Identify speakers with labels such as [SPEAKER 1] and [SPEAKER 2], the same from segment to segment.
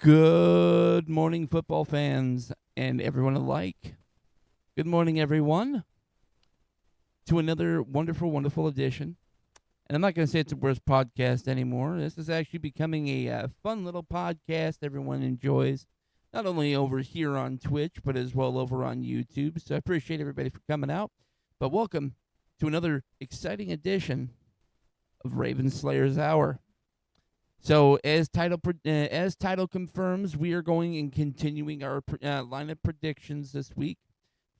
[SPEAKER 1] Good morning, football fans and everyone alike. Good morning, everyone, to another wonderful, wonderful edition. And I'm not going to say it's the worst podcast anymore. This is actually becoming a fun little podcast everyone enjoys, not only over here on Twitch, but as well over on YouTube. So I appreciate everybody for coming out. But welcome to another exciting edition of Raven Slayer's Hour. So as title confirms, we are going and continuing our lineup predictions this week,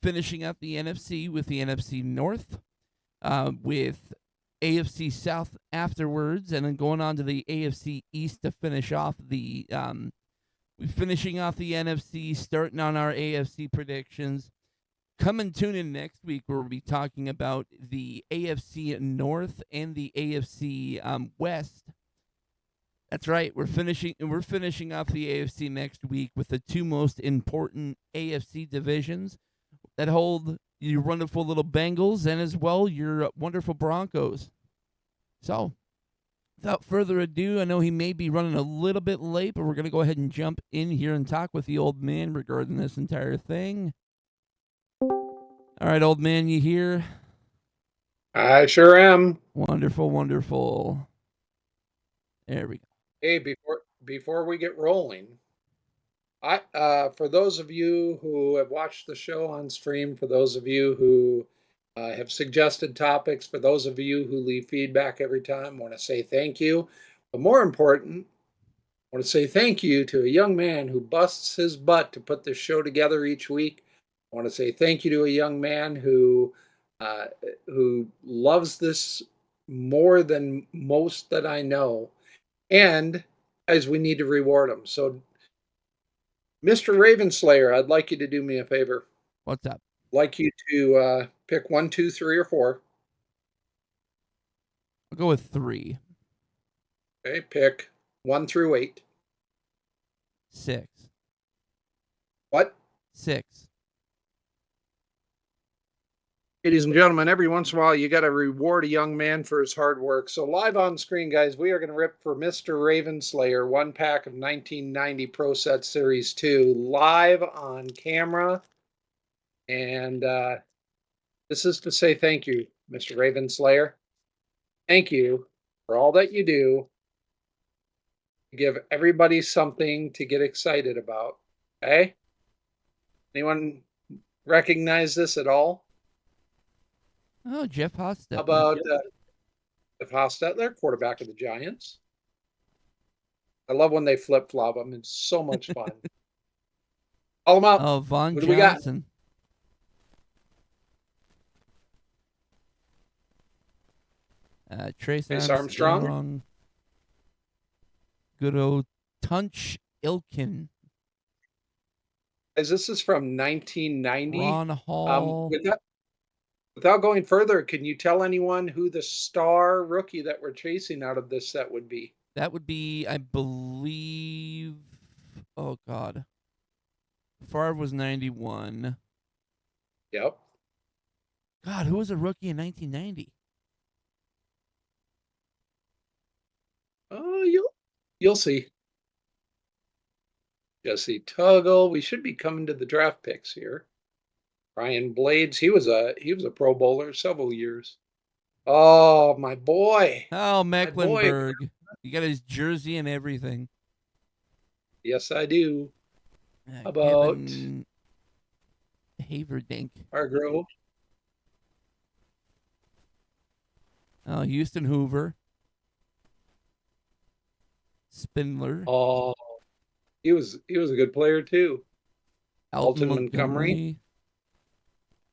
[SPEAKER 1] finishing up the NFC with the NFC North, with AFC South afterwards, and then going on to the AFC East to finish off the finishing off the NFC, starting on our AFC predictions. Come and tune in next week where we'll be talking about the AFC North and the AFC West. That's right. We're finishing off the AFC next week with the two most important AFC divisions that hold your wonderful little Bengals and as well your wonderful Broncos. So, without further ado, I know he may be running a little bit late, but we're going to go ahead and jump in here and talk with the old man regarding this entire thing. All right, old man, you here?
[SPEAKER 2] I sure am.
[SPEAKER 1] Wonderful, wonderful. There we go.
[SPEAKER 2] Hey, before we get rolling, I for those of you who have watched the show on stream, for those of you who have suggested topics, for those of you who leave feedback every time, I want to say thank you. But more important, I want to say thank you to a young man who busts his butt to put this show together each week. I want to say thank you to a young man who loves this more than most that I know. And as we need to reward him. So, Mr. Ravenslayer, I'd like you to do me a favor.
[SPEAKER 1] What's up?
[SPEAKER 2] I'd like you to pick 1, 2, 3, or 4.
[SPEAKER 1] I'll go with 3.
[SPEAKER 2] Okay, pick 1 through 8.
[SPEAKER 1] 6.
[SPEAKER 2] What?
[SPEAKER 1] 6.
[SPEAKER 2] Ladies and gentlemen, every once in a while you got to reward a young man for his hard work. So live on screen, guys, we are going to rip for Mr. Ravenslayer 1 pack of 1990 Pro Set Series 2 live on camera. And this is to say thank you, Mr. Ravenslayer. Thank you for all that you do to give everybody something to get excited about. Okay? Anyone recognize this at all?
[SPEAKER 1] Oh, Jeff Hostetler.
[SPEAKER 2] How about Jeff Hostetler, quarterback of the Giants? I love when they flip-flop them. It's so much fun. Call them out.
[SPEAKER 1] Oh, Von
[SPEAKER 2] Who do
[SPEAKER 1] Johnson. Trace Armstrong. Good old Tunch Ilkin.
[SPEAKER 2] As this is from 1990.
[SPEAKER 1] Ron Hall.
[SPEAKER 2] Without going further, can you tell anyone who the star rookie that we're chasing out of this set would be?
[SPEAKER 1] That would be, I believe, oh, God. Favre was 91.
[SPEAKER 2] Yep.
[SPEAKER 1] God, who was a rookie in 1990?
[SPEAKER 2] Oh, you'll see. Jesse Tuggle. We should be coming to the draft picks here. Ryan Blades. He was a Pro Bowler several years. Oh, my boy.
[SPEAKER 1] Oh, Mecklenburg. You got his jersey and everything.
[SPEAKER 2] Yes, I do. How about
[SPEAKER 1] Haverdink?
[SPEAKER 2] Hargrove.
[SPEAKER 1] Oh, Houston Hoover. Spindler.
[SPEAKER 2] Oh, he was a good player too. Alton Montgomery.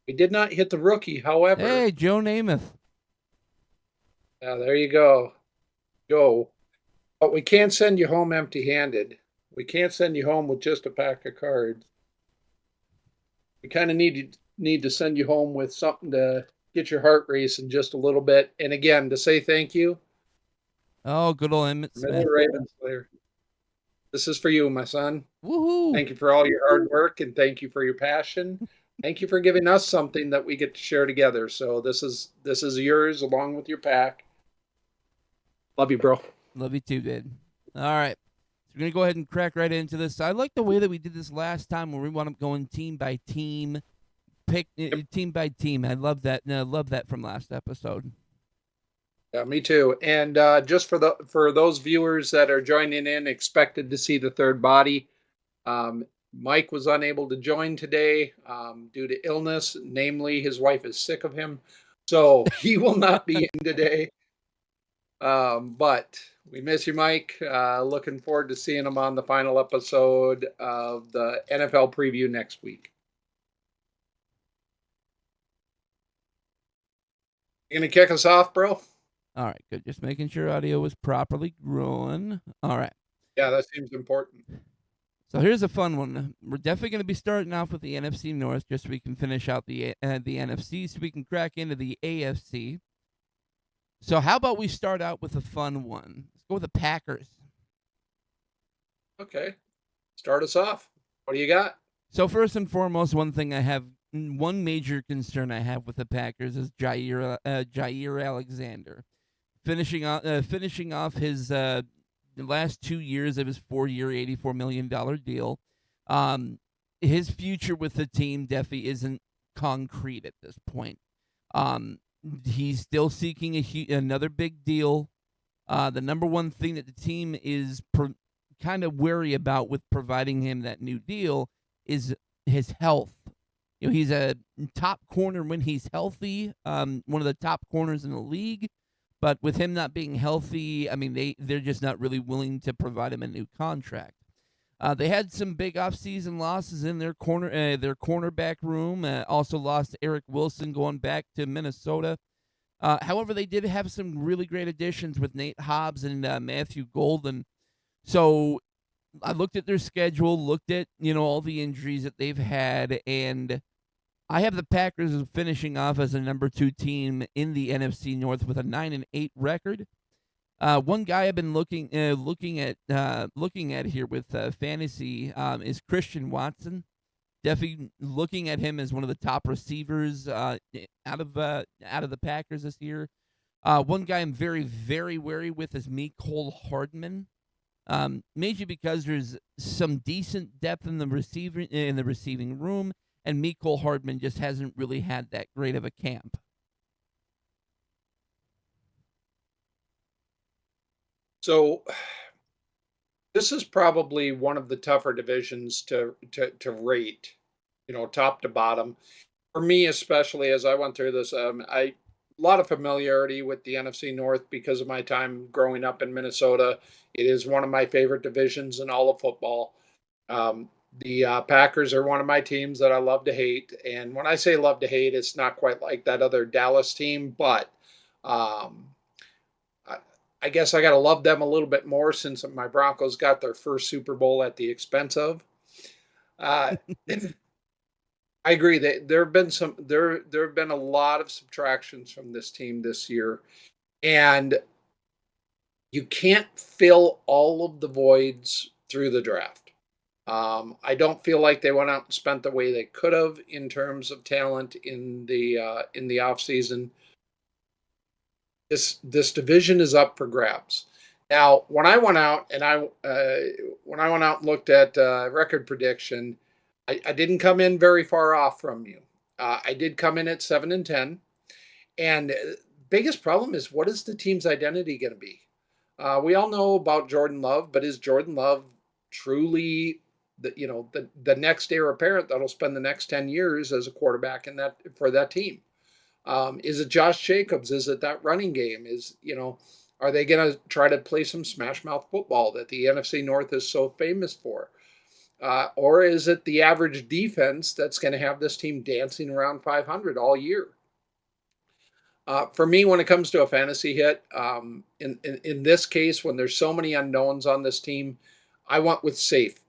[SPEAKER 2] We did not hit the rookie, however.
[SPEAKER 1] Hey, Joe Namath.
[SPEAKER 2] Yeah, there you go. Joe. But we can't send you home empty-handed. We can't send you home with just a pack of cards. We kind of need to send you home with something to get your heart racing just a little bit. And again, to say thank you.
[SPEAKER 1] Oh, good old Emmett Smith.
[SPEAKER 2] Ravensplayer. This is for you, my son.
[SPEAKER 1] Woohoo!
[SPEAKER 2] Thank you for all your hard work and thank you for your passion. Thank you for giving us something that we get to share together. So this is yours along with your pack. Love you, bro.
[SPEAKER 1] Love you too, dude. All right. So we're going to go ahead and crack right into this. I like the way that we did this last time where we wound up going team by team, team by team. I love that. I love that from last episode.
[SPEAKER 2] Yeah, me too. And just for those viewers that are joining in, expected to see the third body. Mike was unable to join today due to illness. Namely, his wife is sick of him, so he will not be in today. But we miss you, Mike. Looking forward to seeing him on the final episode of the NFL preview next week. You gonna kick us off, bro?
[SPEAKER 1] All right, good. Just making sure audio was properly growing. All right.
[SPEAKER 2] Yeah, that seems important.
[SPEAKER 1] So here's a fun one. We're definitely going to be starting off with the NFC North, just so we can finish out the NFC, so we can crack into the AFC. So how about we start out with a fun one? Let's go with the Packers.
[SPEAKER 2] Okay, start us off. What do you got?
[SPEAKER 1] So first and foremost, one major concern I have with the Packers is Jair Alexander, finishing off his the last 2 years of his 4-year, $84 million deal. His future with the team definitely isn't concrete at this point. He's still seeking another big deal. The number one thing that the team is kind of wary about with providing him that new deal is his health. He's a top corner when he's healthy, one of the top corners in the league. But with him not being healthy, I mean, they're just not really willing to provide him a new contract. They had some big offseason losses in their cornerback room. Also lost Eric Wilson going back to Minnesota. However, they did have some really great additions with Nate Hobbs and Matthew Golden. So I looked at their schedule, looked at all the injuries that they've had, and I have the Packers finishing off as a number 2 team in the NFC North with a 9-8 record. One guy I've been looking at here with fantasy is Christian Watson. Definitely looking at him as one of the top receivers out of the Packers this year. One guy I'm very, very wary with is Mecole Hardman. Mainly because there's some decent depth in the receiving room, and Mecole Hardman just hasn't really had that great of a camp.
[SPEAKER 2] So this is probably one of the tougher divisions to rate, top to bottom. For me, especially as I went through this, a lot of familiarity with the NFC North because of my time growing up in Minnesota. It is one of my favorite divisions in all of football. The Packers are one of my teams that I love to hate. And when I say love to hate, it's not quite like that other Dallas team, but I guess I got to love them a little bit more since my Broncos got their first Super Bowl at the expense of. Uh, I agree that there have been a lot of subtractions from this team this year, and you can't fill all of the voids through the draft. I don't feel like they went out and spent the way they could have in terms of talent in the offseason. This division is up for grabs. Now, when I went out and looked at record prediction, I didn't come in very far off from you. I did come in at 7-10, and biggest problem is, what is the team's identity going to be? We all know about Jordan Love, but is Jordan Love truly the next heir apparent that'll spend the next 10 years as a quarterback for that team? Is it Josh Jacobs? Is it that running game? Are they going to try to play some smash mouth football that the NFC North is so famous for? Or is it the average defense that's going to have this team dancing around 500 all year? For me, when it comes to a fantasy hit, in this case, when there's so many unknowns on this team, I went with safe.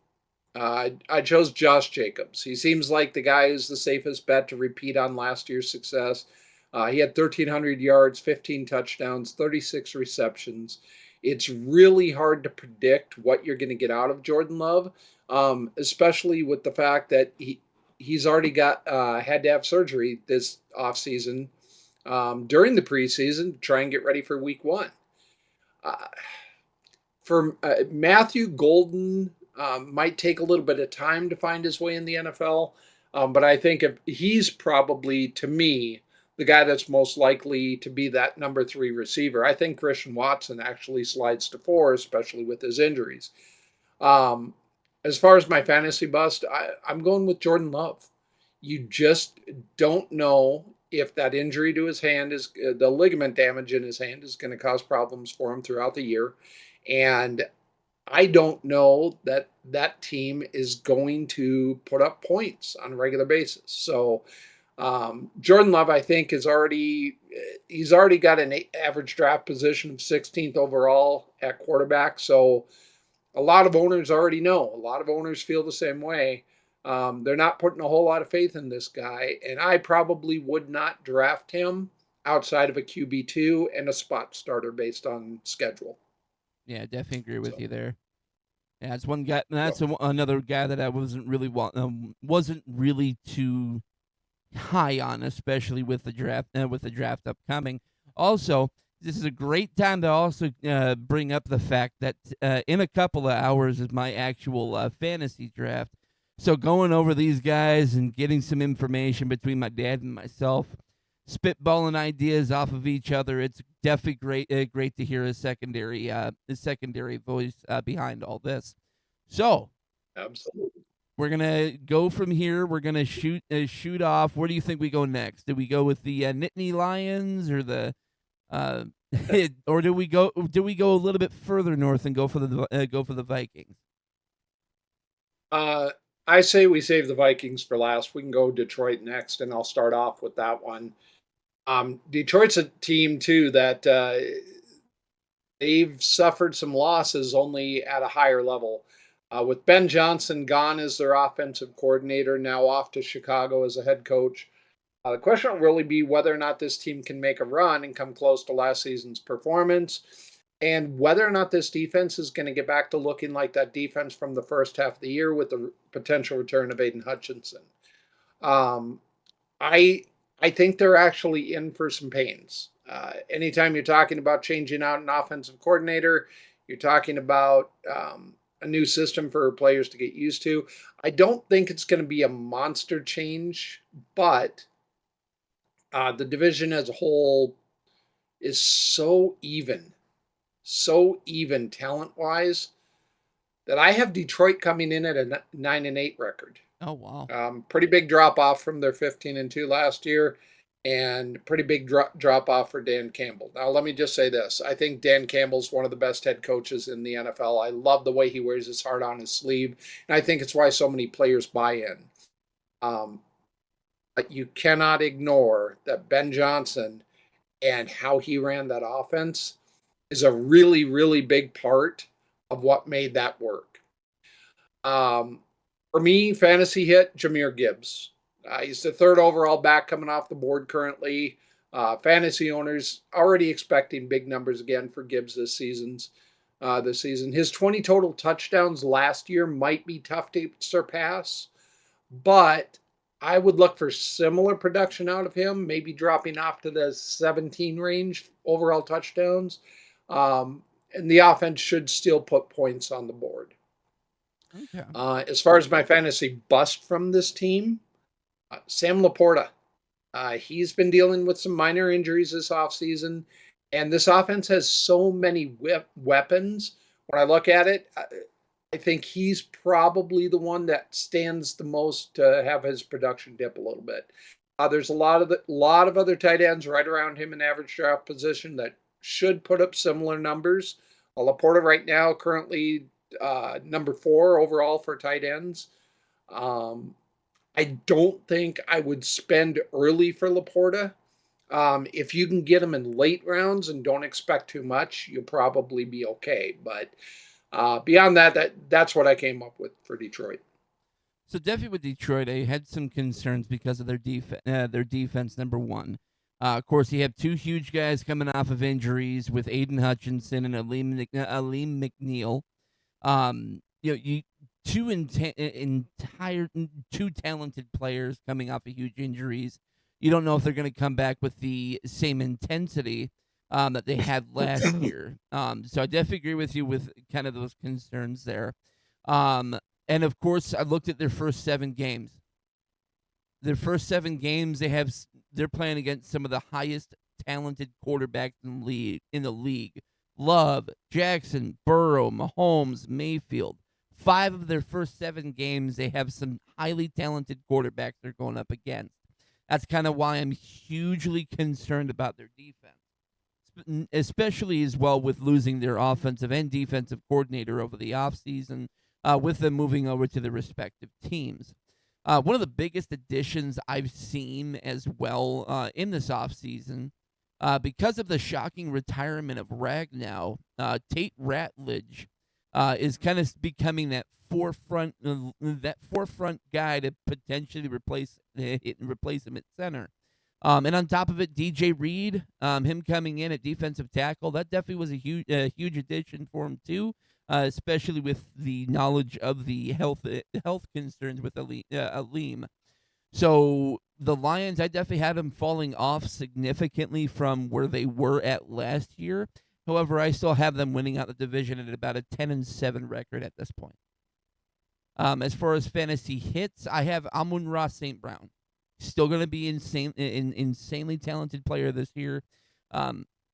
[SPEAKER 2] I chose Josh Jacobs. He seems like the guy who's the safest bet to repeat on last year's success. He had 1,300 yards, 15 touchdowns, 36 receptions. It's really hard to predict what you're going to get out of Jordan Love, especially with the fact that he's already had to have surgery this offseason during the preseason to try and get ready for week 1. For Matthew Golden, might take a little bit of time to find his way in the NFL, but I think if he's probably, to me, the guy that's most likely to be that number 3 receiver. I think Christian Watson actually slides to 4, especially with his injuries. Um, as far as my fantasy bust, I'm going with Jordan Love. You just don't know if that injury to his hand is the ligament damage in his hand is going to cause problems for him throughout the year. And I don't know that that team is going to put up points on a regular basis. So Jordan Love, I think, he's already got an average draft position of 16th overall at quarterback. So a lot of owners already know. A lot of owners feel the same way. They're not putting a whole lot of faith in this guy, and I probably would not draft him outside of a QB2 and a spot starter based on schedule.
[SPEAKER 1] Yeah, definitely agree with
[SPEAKER 2] So,
[SPEAKER 1] you there. Yeah, it's one guy.
[SPEAKER 2] yep.
[SPEAKER 1] That's another guy that I wasn't really too high on, especially with the draft upcoming. Also, this is a great time to also bring up the fact that in a couple of hours is my actual fantasy draft. So going over these guys and getting some information between my dad and myself, spitballing ideas off of each other. It's definitely great to hear a secondary voice behind all this. So
[SPEAKER 2] Absolutely.
[SPEAKER 1] we're gonna go from here. We're gonna shoot off. Where do you think we go next? Do we go with the Nittany Lions or the uh, or do we go a little bit further north and go for the Vikings?
[SPEAKER 2] Uh, I say we save the Vikings for last. We can go Detroit next, and I'll start off with that one. Detroit's a team too that they've suffered some losses only at a higher level. With Ben Johnson gone as their offensive coordinator, now off to Chicago as a head coach, the question will really be whether or not this team can make a run and come close to last season's performance, and whether or not this defense is going to get back to looking like that defense from the first half of the year with the potential return of Aiden Hutchinson. Um, I I think they're actually in for some pains. Anytime you're talking about changing out an offensive coordinator, you're talking about a new system for players to get used to. I don't think it's going to be a monster change, but the division as a whole is so even talent wise that I have Detroit coming in at a 9-8 record.
[SPEAKER 1] Oh wow.
[SPEAKER 2] Pretty big drop off from their 15-2 last year, and pretty big drop off for Dan Campbell. Now, let me just say this: I think Dan Campbell's one of the best head coaches in the NFL. I love the way he wears his heart on his sleeve, and I think it's why so many players buy in. Um, but you cannot ignore that Ben Johnson and how he ran that offense is a really, really big part of what made that work. Um, for me, fantasy hit Jahmyr Gibbs. He's the 3rd overall back coming off the board currently. Fantasy owners already expecting big numbers again for Gibbs this season. His 20 total touchdowns last year might be tough to surpass, but I would look for similar production out of him, maybe dropping off to the 17 range overall touchdowns. And the offense should still put points on the board.
[SPEAKER 1] Okay.
[SPEAKER 2] As far as my fantasy bust from this team, Sam Laporta. He's been dealing with some minor injuries this offseason, and this offense has so many weapons. When I look at it, I think he's probably the one that stands the most to have his production dip a little bit. There's a lot of other tight ends right around him in average draft position that should put up similar numbers. Laporta right now currently number 4 overall for tight ends. I don't think I would spend early for Laporta. If you can get him in late rounds and don't expect too much, you'll probably be okay. But beyond that's what I came up with for Detroit.
[SPEAKER 1] So definitely with Detroit, I had some concerns because of their defense. Number one, of course, you have 2 huge guys coming off of injuries with Aiden Hutchinson and Aleem McNeil. You 2 talented players coming off of huge injuries. You don't know if they're going to come back with the same intensity. that they had last year. So I definitely agree with you with kind of those concerns there. And of course, I looked at their first 7 games. Their first 7 games, they're playing against some of the highest talented quarterbacks in the league. Love, Jackson, Burrow, Mahomes, Mayfield. 5 of their first 7 games, they have some highly talented quarterbacks they're going up against. That's kind of why I'm hugely concerned about their defense, especially as well with losing their offensive and defensive coordinator over the offseason, with them moving over to their respective teams. One of the biggest additions I've seen as well in this offseason, because of the shocking retirement of Ragnow, Tate Ratledge is kind of becoming that forefront guy to potentially replace him at center. And on top of it, DJ Reed, him coming in at defensive tackle, that definitely was a huge addition for him too, especially with the knowledge of the health concerns with Aleem. So the Lions, I definitely had them falling off significantly from where they were at last year. However, I still have them winning out the division at about a 10-7 record at this point. As far as fantasy hits, I have Amon-Ra St. Brown. Still going to be insanely talented player this year.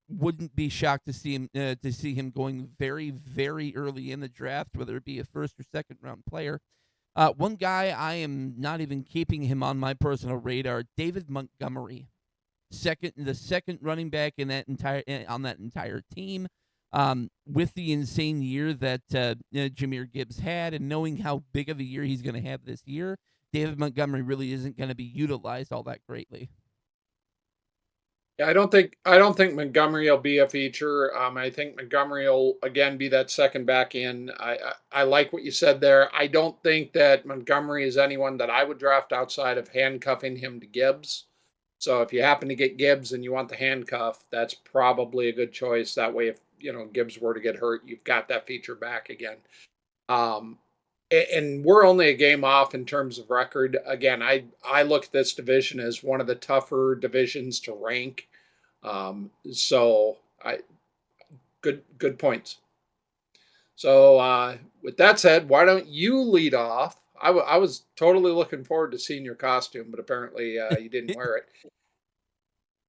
[SPEAKER 1] Wouldn't be shocked to see him going very, very early in the draft, whether it be a first or second round player. One guy I am not even keeping him on my personal radar, David Montgomery, the second running back on that entire team. With the insane year that Jahmyr Gibbs had, and knowing how big of a year he's going to have this year, David Montgomery really isn't going to be utilized all that greatly.
[SPEAKER 2] Yeah, I don't think Montgomery will be a feature. I think Montgomery will again be that second back in. I like what you said there. I don't think that Montgomery is anyone that I would draft outside of handcuffing him to Gibbs. So if you happen to get Gibbs and you want the handcuff, that's probably a good choice. That way, if Gibbs were to get hurt, you've got that feature back again. And we're only a game off in terms of record. Again, I look at this division as one of the tougher divisions to rank. Good points. So with that said, why don't you lead off? I was totally looking forward to seeing your costume, but apparently you didn't wear it.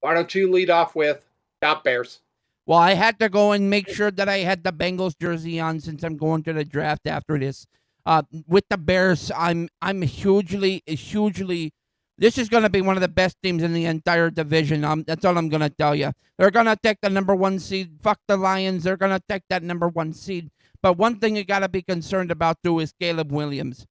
[SPEAKER 2] Why don't you lead off with Top Bears?
[SPEAKER 1] Well, I had to go and make sure that I had the Bengals jersey on since I'm going to the draft after this. With the Bears, I'm hugely. This is going to be one of the best teams in the entire division. That's all I'm going to tell you. They're going to take the number 1 seed. Fuck the Lions. They're going to take that number 1 seed. But one thing you got to be concerned about too is Caleb Williams.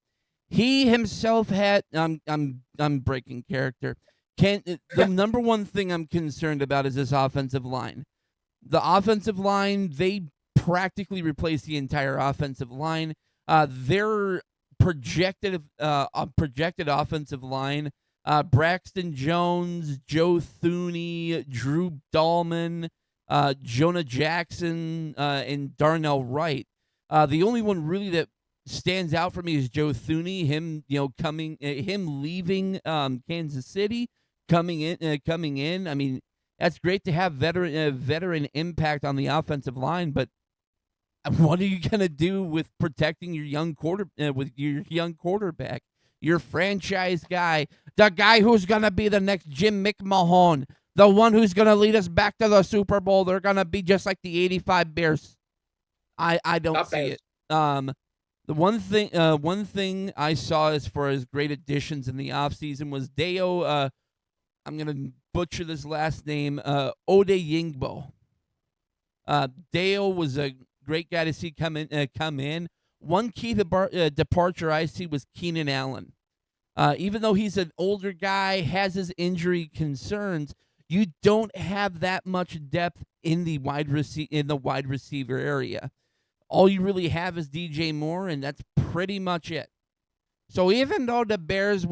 [SPEAKER 1] He himself had. I'm breaking character. The number one thing I'm concerned about is this offensive line. The offensive line, they practically replaced the entire offensive line. Their projected offensive line, Braxton Jones, Joe Thuney, Drew Dahlman, Jonah Jackson, and Darnell Wright. The only one really that stands out for me is Joe Thuney. Him leaving Kansas City, coming in. I mean, that's great to have veteran impact on the offensive line, but what are you gonna do with protecting your young quarterback, your franchise guy, the guy who's gonna be the next Jim McMahon, the one who's gonna lead us back to the Super Bowl? They're gonna be just like the '85 Bears. I don't see it. The one thing I saw as far as great additions in the offseason was Deo. I'm gonna butcher this last name. Odeyingbo. Deo was a great guy to see come in. One key departure I see was Keenan Allen. Even though he's an older guy, has his injury concerns, you don't have that much depth in the wide receiver area. All you really have is DJ Moore, and that's pretty much it. So even though the Bears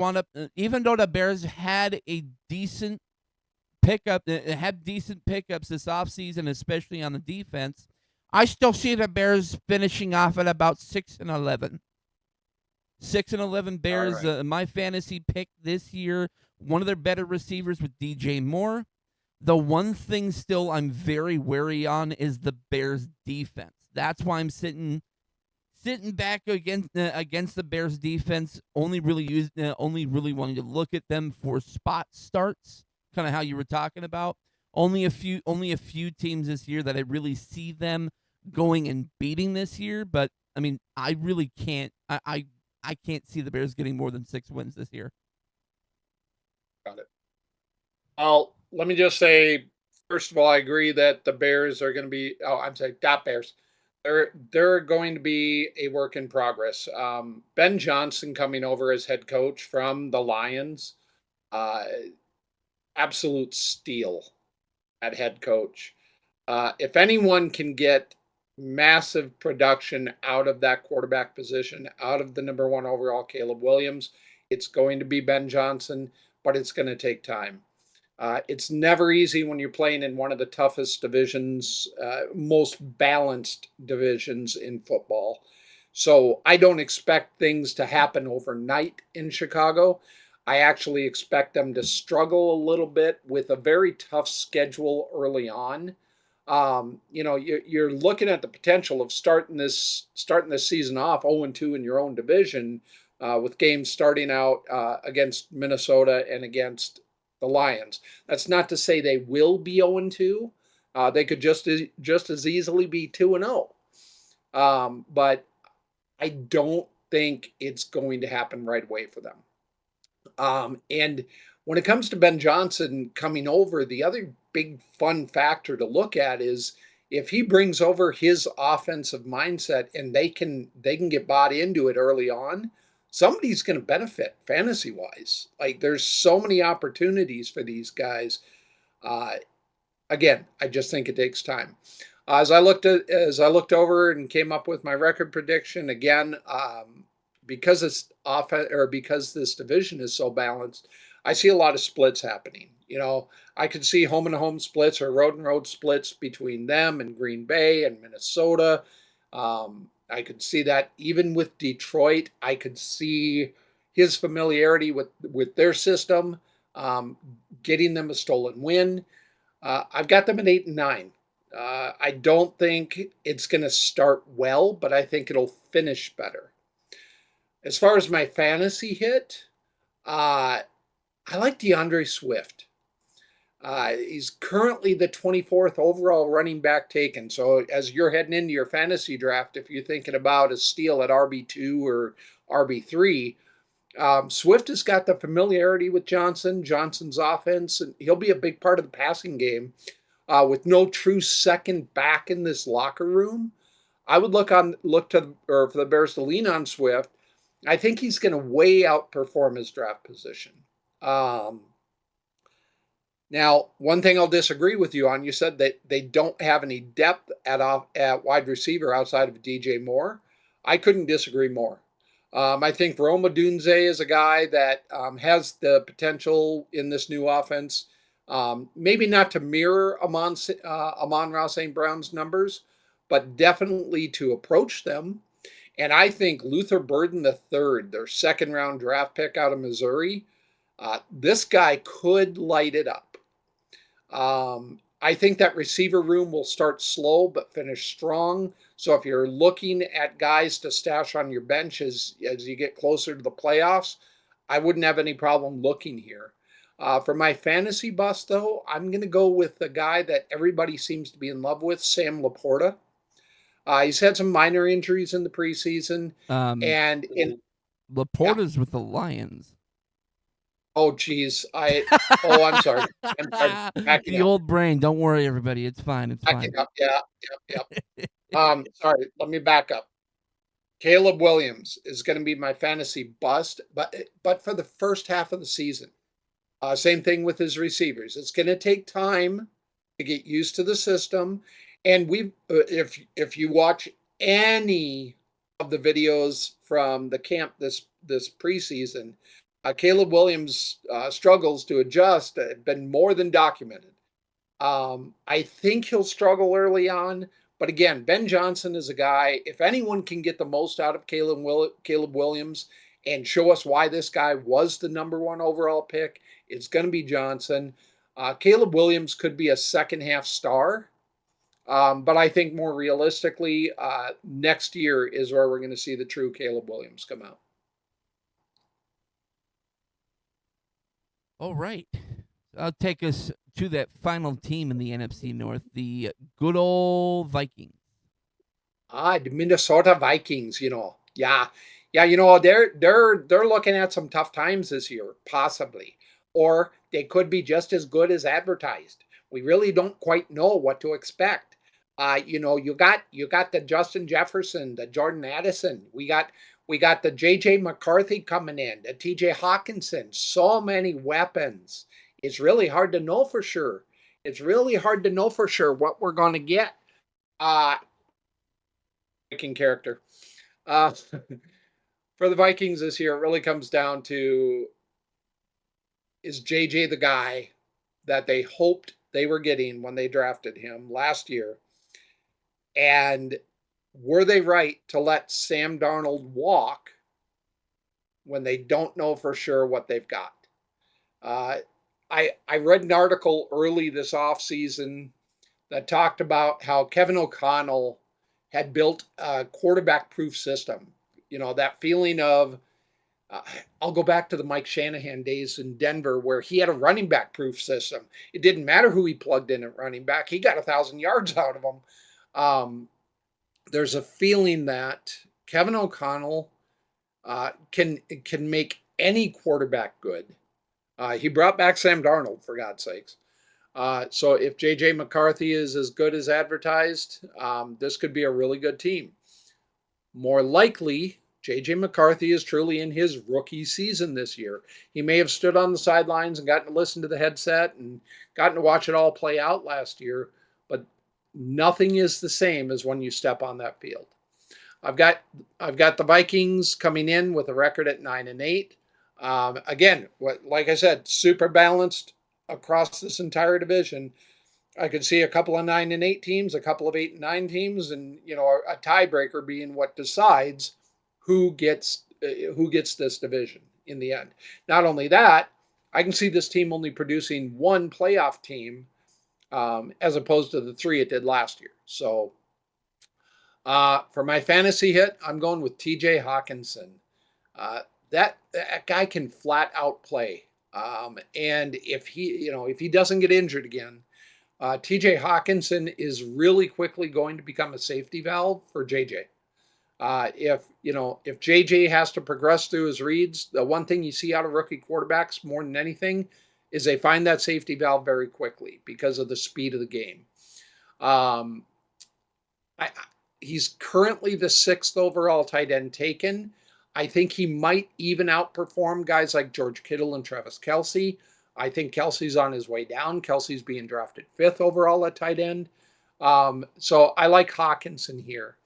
[SPEAKER 1] had a decent pickups this offseason, especially on the defense, I still see the Bears finishing off at about 6-11. 6-11 Bears. Right. My fantasy pick this year, one of their better receivers with DJ Moore. The one thing still I'm very wary on is the Bears defense. That's why I'm sitting back against the Bears defense, only really wanting to look at them for spot starts, kind of how you were talking about. Only a few teams this year that I really see them going and beating this year, but I mean, I really can't I can't see the Bears getting more than 6 wins this year.
[SPEAKER 2] Got it. Let me just say, first of all, I agree that the Bears are going to be. Oh, I'm sorry, not Bears. They're going to be a work in progress. Ben Johnson coming over as head coach from the Lions, uh, absolute steal at head coach. If anyone can get massive production out of that quarterback position, out of the number one overall Caleb Williams, it's going to be Ben Johnson, but it's going to take time. It's never easy when you're playing in one of the toughest divisions, most balanced divisions in football. So I don't expect things to happen overnight in Chicago. I actually expect them to struggle a little bit with a very tough schedule early on. You're looking at the potential of starting this season off 0-2 in your own division, with games starting out against Minnesota and against the Lions. That's not to say they will be 0-2. They could just as easily be 2-0. But I don't think it's going to happen right away for them. And when it comes to Ben Johnson coming over, the other big fun factor to look at is if he brings over his offensive mindset and they can get bought into it early on, somebody's going to benefit fantasy wise. Like there's so many opportunities for these guys. Uh, Again, I just think it takes time. As I looked over and came up with my record prediction again, because it's offense or because this division is so balanced, I see a lot of splits happening. I could see home and home splits or road and road splits between them and Green Bay and Minnesota. I could see that even with Detroit. I could see his familiarity with their system, um, getting them a stolen win. I've got them at 8-9. I don't think it's going to start well, but I think it'll finish better. As far as my fantasy hit, uh, I like DeAndre Swift. He's currently the 24th overall running back taken. So as you're heading into your fantasy draft, if you're thinking about a steal at RB2 or RB3, Swift has got the familiarity with Johnson's offense, and he'll be a big part of the passing game. With no true second back in this locker room, I would for the Bears to lean on Swift. I think he's going to way outperform his draft position. Um, Now, one thing I'll disagree with you on, you said that they don't have any depth at wide receiver outside of DJ Moore. I couldn't disagree more. I think Rome Odunze is a guy that has the potential in this new offense, maybe not to mirror Amon-Ra St. Brown's numbers, but definitely to approach them. And I think Luther Burden III, their second round draft pick out of Missouri, this guy could light it up. I think that receiver room will start slow but finish strong. So if you're looking at guys to stash on your bench as you get closer to the playoffs, I wouldn't have any problem looking here. For my fantasy bust, though, I'm going to go with the guy that everybody seems to be in love with, Sam Laporta. He's had some minor injuries in the preseason, and
[SPEAKER 1] Laporta's with the Lions.
[SPEAKER 2] Oh, geez. I'm sorry. I'm sorry. Backing
[SPEAKER 1] The
[SPEAKER 2] up.
[SPEAKER 1] old brain. Don't worry, everybody. It's fine. It's fine.
[SPEAKER 2] Backing up. Yeah. Yep. Sorry. Let me back up. Caleb Williams is going to be my fantasy bust, but for the first half of the season. Same thing with his receivers. It's going to take time to get used to the system, and if you watch any of the videos from the camp this preseason, Caleb Williams' struggles to adjust have been more than documented. I think he'll struggle early on, but again, Ben Johnson is a guy. If anyone can get the most out of Caleb Williams and show us why this guy was the number one overall pick, it's going to be Johnson. Caleb Williams could be a second half star, but I think more realistically, next year is where we're going to see the true Caleb Williams come out.
[SPEAKER 1] All right. I'll take us to that final team in the NFC North, the good old Vikings.
[SPEAKER 2] The Minnesota Vikings, yeah, they're looking at some tough times this year, possibly, or they could be just as good as advertised. We really don't quite know what to expect. You got the Justin Jefferson, the Jordan Addison. We got the JJ McCarthy coming in, the TJ Hawkinson. So many weapons. It's really hard to know for sure. It's really hard to know for sure what we're going to get. Uh, Viking character. Uh, for the Vikings this year, it really comes down to, is JJ the guy that they hoped they were getting when they drafted him last year? And were they right to let Sam Darnold walk when they don't know for sure what they've got? Uh, I read an article early this offseason that talked about how Kevin O'Connell had built a quarterback proof system. That feeling of, I'll go back to the Mike Shanahan days in Denver where he had a running back proof system. It didn't matter who he plugged in at running back. He got 1,000 yards out of them. There's a feeling that Kevin O'Connell can make any quarterback good. He brought back Sam Darnold, for God's sakes. So if J.J. McCarthy is as good as advertised, this could be a really good team. More likely, J.J. McCarthy is truly in his rookie season this year. He may have stood on the sidelines and gotten to listen to the headset and gotten to watch it all play out last year, but nothing is the same as when you step on that field. I've got the Vikings coming in with a record at 9-8. Again, like I said, super balanced across this entire division. I could see a couple of 9-8 teams, a couple of 8-9 teams, and a tiebreaker being what decides who gets this division in the end. Not only that, I can see this team only producing one playoff team as opposed to the 3 it did last year. So for my fantasy hit, I'm going with TJ Hawkinson. That guy can flat out play. And if he doesn't get injured again, TJ Hawkinson is really quickly going to become a safety valve for JJ. If JJ has to progress through his reads, the one thing you see out of rookie quarterbacks more than anything is they find that safety valve very quickly because of the speed of the game. He's currently the 6th overall tight end taken. I think he might even outperform guys like George Kittle and Travis Kelce. I think Kelce's on his way down. Kelce's being drafted 5th overall at tight end. So I like Hawkinson here.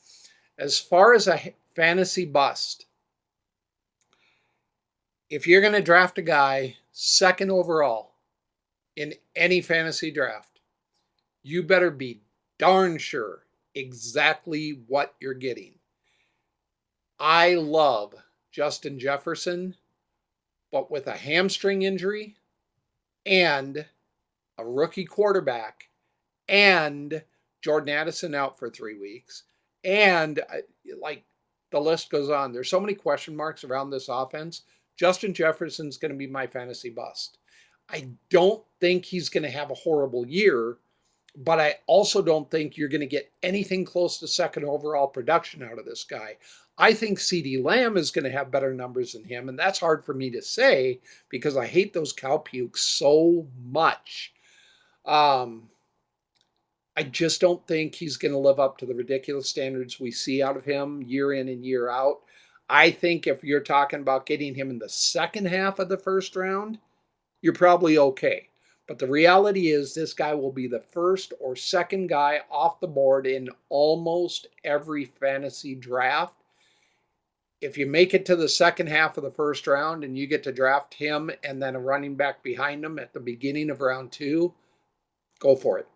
[SPEAKER 2] As far as a fantasy bust, if you're going to draft a guy 2nd overall in any fantasy draft, you better be darn sure exactly what you're getting. I love Justin Jefferson, but with a hamstring injury and a rookie quarterback and Jordan Addison out for 3 weeks, and the list goes on. There's so many question marks around this offense. Justin Jefferson's going to be my fantasy bust. I don't think he's going to have a horrible year, but I also don't think you're going to get anything close to 2nd overall production out of this guy. I think CeeDee Lamb is going to have better numbers than him, and that's hard for me to say because I hate those cow pukes so much. I just don't think he's going to live up to the ridiculous standards we see out of him year in and year out. I think if you're talking about getting him in the second half of the first round, you're probably okay. But the reality is this guy will be the first or second guy off the board in almost every fantasy draft. If you make it to the second half of the first round and you get to draft him and then a running back behind him at the beginning of round 2, go for it.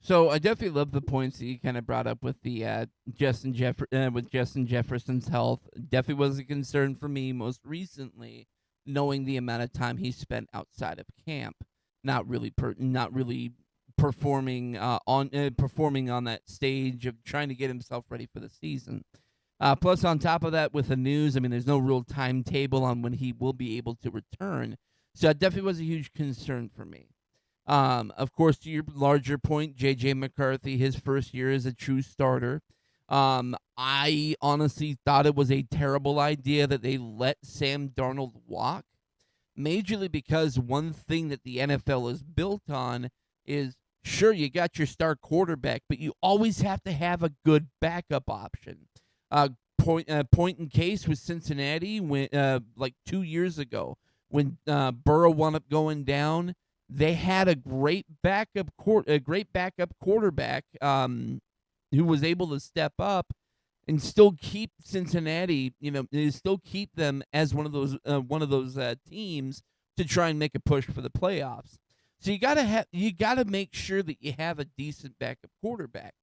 [SPEAKER 1] So I definitely love the points that you kind of brought up with the Justin Jefferson's health. Definitely was a concern for me most recently knowing the amount of time he spent outside of camp, not really performing performing on that stage of trying to get himself ready for the season. Plus, on top of that, with the news, I mean, there's no real timetable on when he will be able to return. So that definitely was a huge concern for me. Of course, to your larger point, J.J. McCarthy, his first year as a true starter. I honestly thought it was a terrible idea that they let Sam Darnold walk, majorly because one thing that the NFL is built on is sure, you got your star quarterback, but you always have to have a good backup option. Point in case with Cincinnati when like 2 years ago when Burrow wound up going down, they had a great backup quarterback who was able to step up and still keep Cincinnati, still keep them as one of those teams to try and make a push for the playoffs. So you gotta make sure that you have a decent backup quarterback.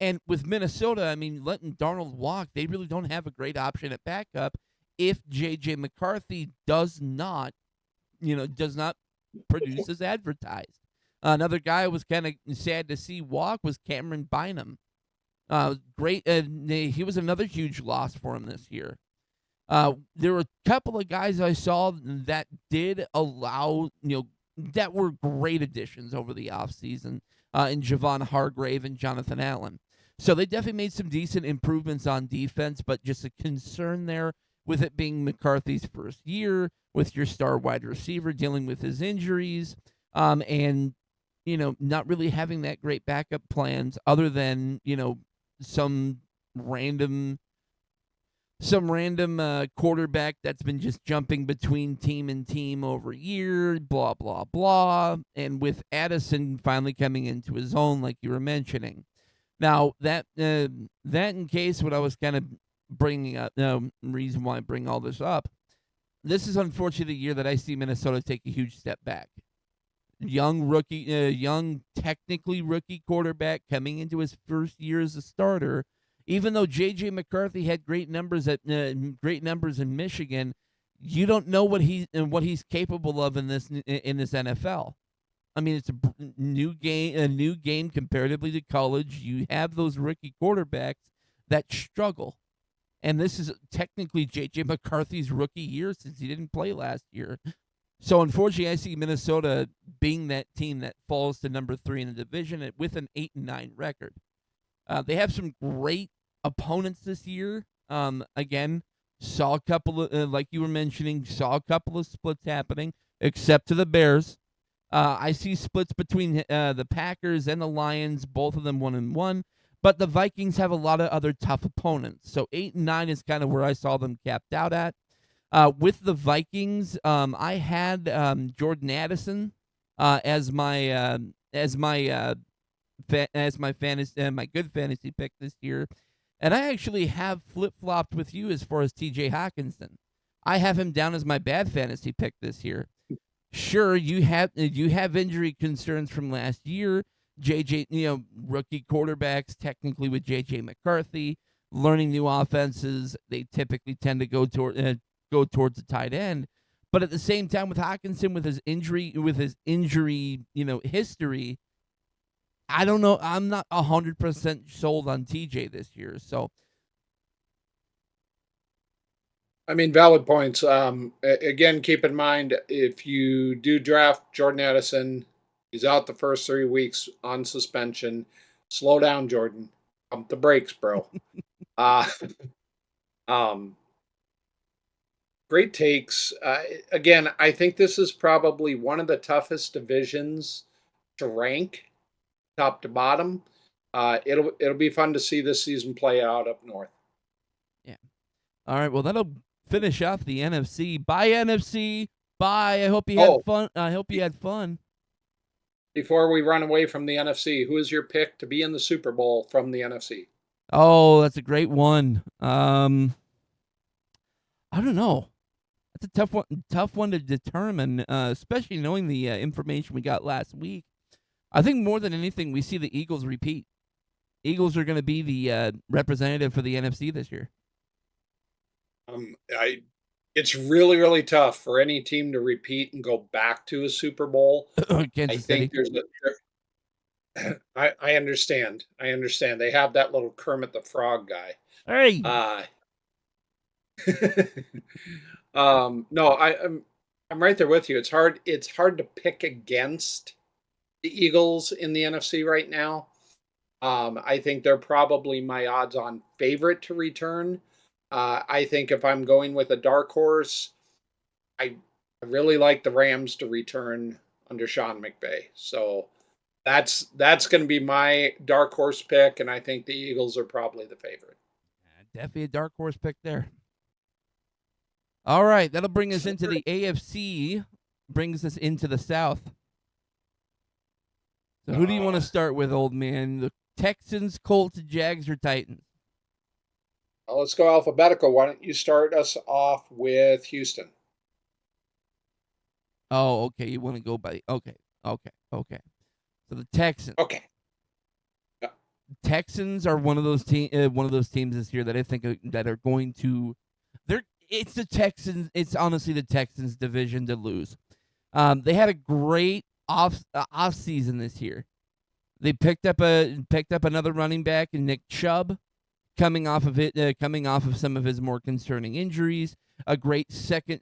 [SPEAKER 1] And with Minnesota, I mean, letting Darnold walk, they really don't have a great option at backup if J.J. McCarthy does not produce as advertised. Another guy who was kind of sad to see walk was Cameron Bynum. He was another huge loss for him this year. There were a couple of guys I saw that did allow, that were great additions over the offseason in Javon Hargrave and Jonathan Allen. So they definitely made some decent improvements on defense, but just a concern there with it being McCarthy's first year, with your star wide receiver dealing with his injuries, and, not really having that great backup plans other than, some random quarterback that's been just jumping between team and team over year, blah, blah, blah. And with Addison finally coming into his own, like you were mentioning. Now, that in case what I was kind of bringing up, reason why I bring all this up, this is unfortunately the year that I see Minnesota take a huge step back. Young technically rookie quarterback coming into his first year as a starter. Even though J.J. McCarthy had great numbers in Michigan, you don't know what he's capable of in this NFL. I mean, it's a new game comparatively to college. You have those rookie quarterbacks that struggle, and this is technically J.J. McCarthy's rookie year since he didn't play last year. So unfortunately, I see Minnesota being that team that falls to number 3 in the division with an 8-9 record. They have some great opponents this year. Again, saw a couple of, like you were mentioning, saw a couple of splits happening, except to the Bears. I see splits between the Packers and the Lions, both of them 1-1. But the Vikings have a lot of other tough opponents. So 8-9 is kind of where I saw them capped out at. With the Vikings, I had Jordan Addison as my good fantasy pick this year, and I actually have flip flopped with you as far as T.J. Hockenson. I have him down as my bad fantasy pick this year. Sure, you have injury concerns from last year. J.J. Rookie quarterbacks technically with J.J. McCarthy learning new offenses. They typically tend to go towards the tight end. But at the same time, with Hockenson, with his injury, history, I don't know. I'm not 100% sold on TJ this year. So,
[SPEAKER 2] I mean, valid points. Again, keep in mind if you do draft Jordan Addison, he's out the first 3 weeks on suspension. Slow down, Jordan. Pump the brakes, bro. uh, Great takes. Again, I think this is probably one of the toughest divisions to rank, top to bottom. It'll be fun to see this season play out up north.
[SPEAKER 1] yeah. All right. Well, that'll finish off the NFC. Bye, NFC. Bye. I hope you had fun. I hope you had fun.
[SPEAKER 2] Before we run away from the NFC, who is your pick to be in the Super Bowl from the NFC?
[SPEAKER 1] Oh, that's a great one. I don't know. That's a tough one to determine, especially knowing the information we got last week. I think more than anything, we see the Eagles repeat. Eagles are going to be the representative for the NFC this year.
[SPEAKER 2] It's really, really tough for any team to repeat and go back to a Super Bowl. I
[SPEAKER 1] Kansas
[SPEAKER 2] think
[SPEAKER 1] City.
[SPEAKER 2] there's I understand. I understand. They have that little Kermit the Frog guy.
[SPEAKER 1] Hey.
[SPEAKER 2] Uh, no, I'm right there with you. It's hard to pick against the Eagles in the NFC right now. I think they're probably my odds-on favorite to return. I think if I'm going with a dark horse, I I really like the Rams to return under Sean McVay. So that's going to be my dark horse pick, and I think the Eagles are probably the favorite.
[SPEAKER 1] Definitely a dark horse pick there. All right, that'll bring us into the AFC. Brings us into the South. So who do you want to start with, old man? The Texans, Colts, Jags, or Titans?
[SPEAKER 2] Well, let's go alphabetical. Why don't you start us off with Houston?
[SPEAKER 1] Oh, okay. You want to go by okay. So the Texans.
[SPEAKER 2] Okay.
[SPEAKER 1] Texans are one of those teams this year that I think that are going to. It's the Texans. It's honestly the Texans division to lose. They had a great off season this year. They picked up another running back in Nick Chubb, coming off of some of his more concerning injuries. A great second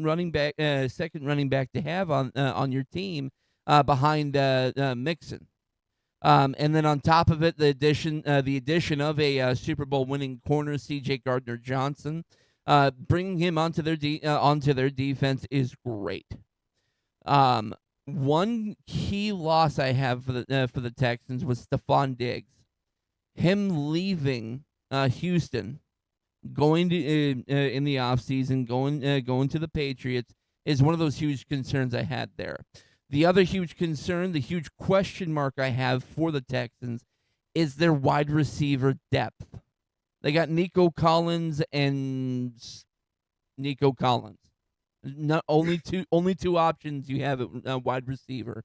[SPEAKER 1] running back to have on your team behind Mixon. And then on top of it, the addition of a Super Bowl winning corner, C.J. Gardner Johnson, bringing him onto their defense is great. One key loss I have for the Texans was Stephon Diggs. Him leaving Houston, going to in the offseason, going to the Patriots is one of those huge concerns I had there. The other huge concern, the huge question mark I have for the Texans is their wide receiver depth. They got Nico Collins and Nico Collins. Not only two options you have at wide receiver.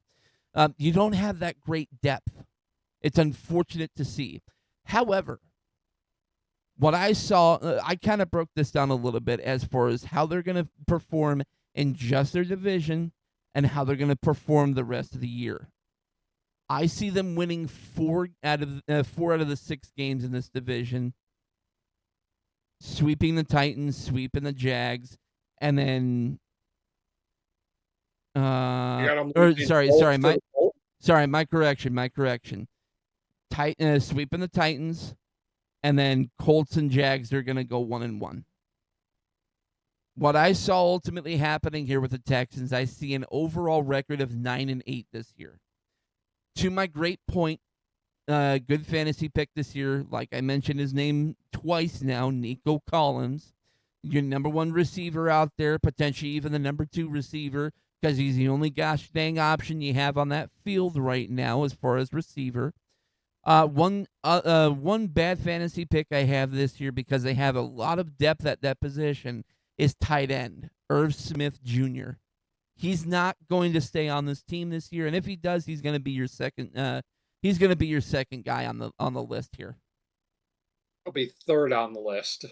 [SPEAKER 1] You don't have that great depth. It's unfortunate to see. However, what I saw, I kind of broke this down a little bit as far as how they're going to perform in just their division and how they're going to perform the rest of the year. I see them winning four out of the 6 games in this division, sweeping the Titans, sweeping the Jags, and then my correction. Sweeping the Titans, and then Colts and Jags are going to go 1-1. What I saw ultimately happening here with the Texans, I see an overall record of 9-8 this year. To my great point, good fantasy pick this year. Like I mentioned his name twice now, Nico Collins, your number 1 receiver out there, potentially even the number 2 receiver, because he's the only gosh dang option you have on that field right now as far as receiver. One bad fantasy pick I have this year because they have a lot of depth at that position is tight end Irv Smith Jr. He's not going to stay on this team this year, and if he does, he's going to be your second. He's going to be your second guy on the list here.
[SPEAKER 2] He'll be third on the list.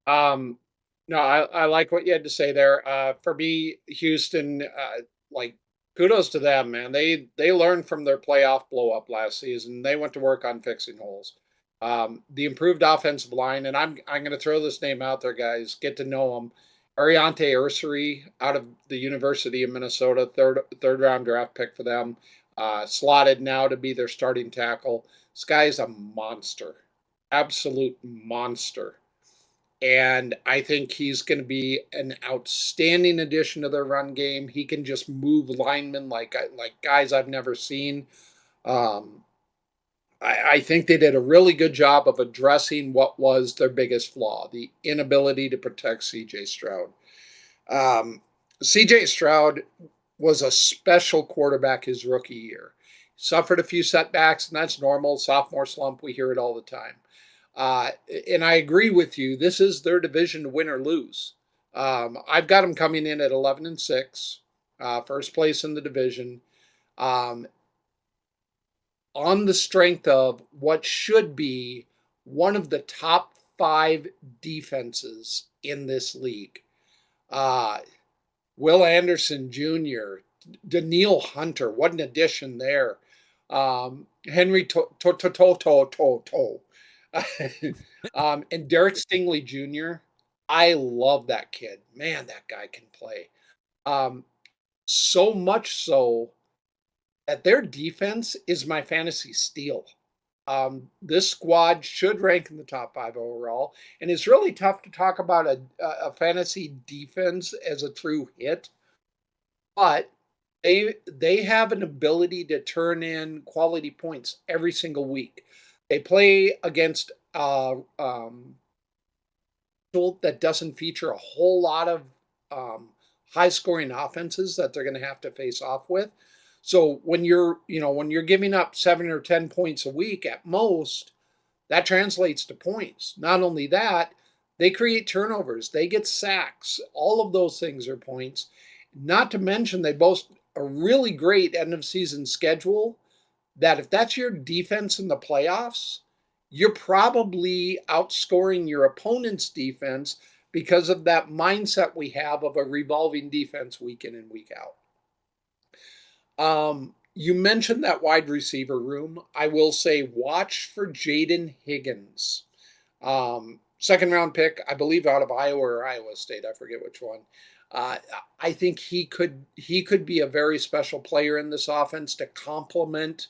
[SPEAKER 2] No, I like what you had to say there. For me, Houston, like kudos to them, man. They learned from their playoff blow up last season. They went to work on fixing holes. The improved offensive line, and I'm going to throw this name out there, guys. Get to know him. Ariante Ursary out of the University of Minnesota, third round draft pick for them. Slotted now to be their starting tackle. This guy's a monster, absolute monster. And I think he's going to be an outstanding addition to their run game. He can just move linemen like guys I've never seen. Um, I think they did a really good job of addressing what was their biggest flaw, the inability to protect C.J. Stroud. C.J. Stroud was a special quarterback his rookie year. Suffered a few setbacks, and that's normal. Sophomore slump, we hear it all the time. And I agree with you. This is their division to win or lose. I've got them coming in at 11-6, first place in the division, on the strength of what should be one of the top 5 defenses in this league. Will Anderson Jr., Daniil Hunter, what an addition there. Henry and Derek Stingley Jr. I love that kid. Man, that guy can play. Um, so much so that their defense is my fantasy steal. This squad should rank in the top 5 overall, and it's really tough to talk about a fantasy defense as a true hit, but they have an ability to turn in quality points every single week. They play against that doesn't feature a whole lot of high scoring offenses that they're going to have to face off with. So when you're giving up 7 or 10 points a week at most, that translates to points. Not only that, they create turnovers, they get sacks. All of those things are points. Not to mention they boast a really great end of season schedule that if that's your defense in the playoffs, you're probably outscoring your opponent's defense because of that mindset we have of a revolving defense week in and week out. You mentioned that wide receiver room. I will say watch for Jaden Higgins. Second round pick, I believe out of Iowa or Iowa State. I forget which one. I think he could be a very special player in this offense to complement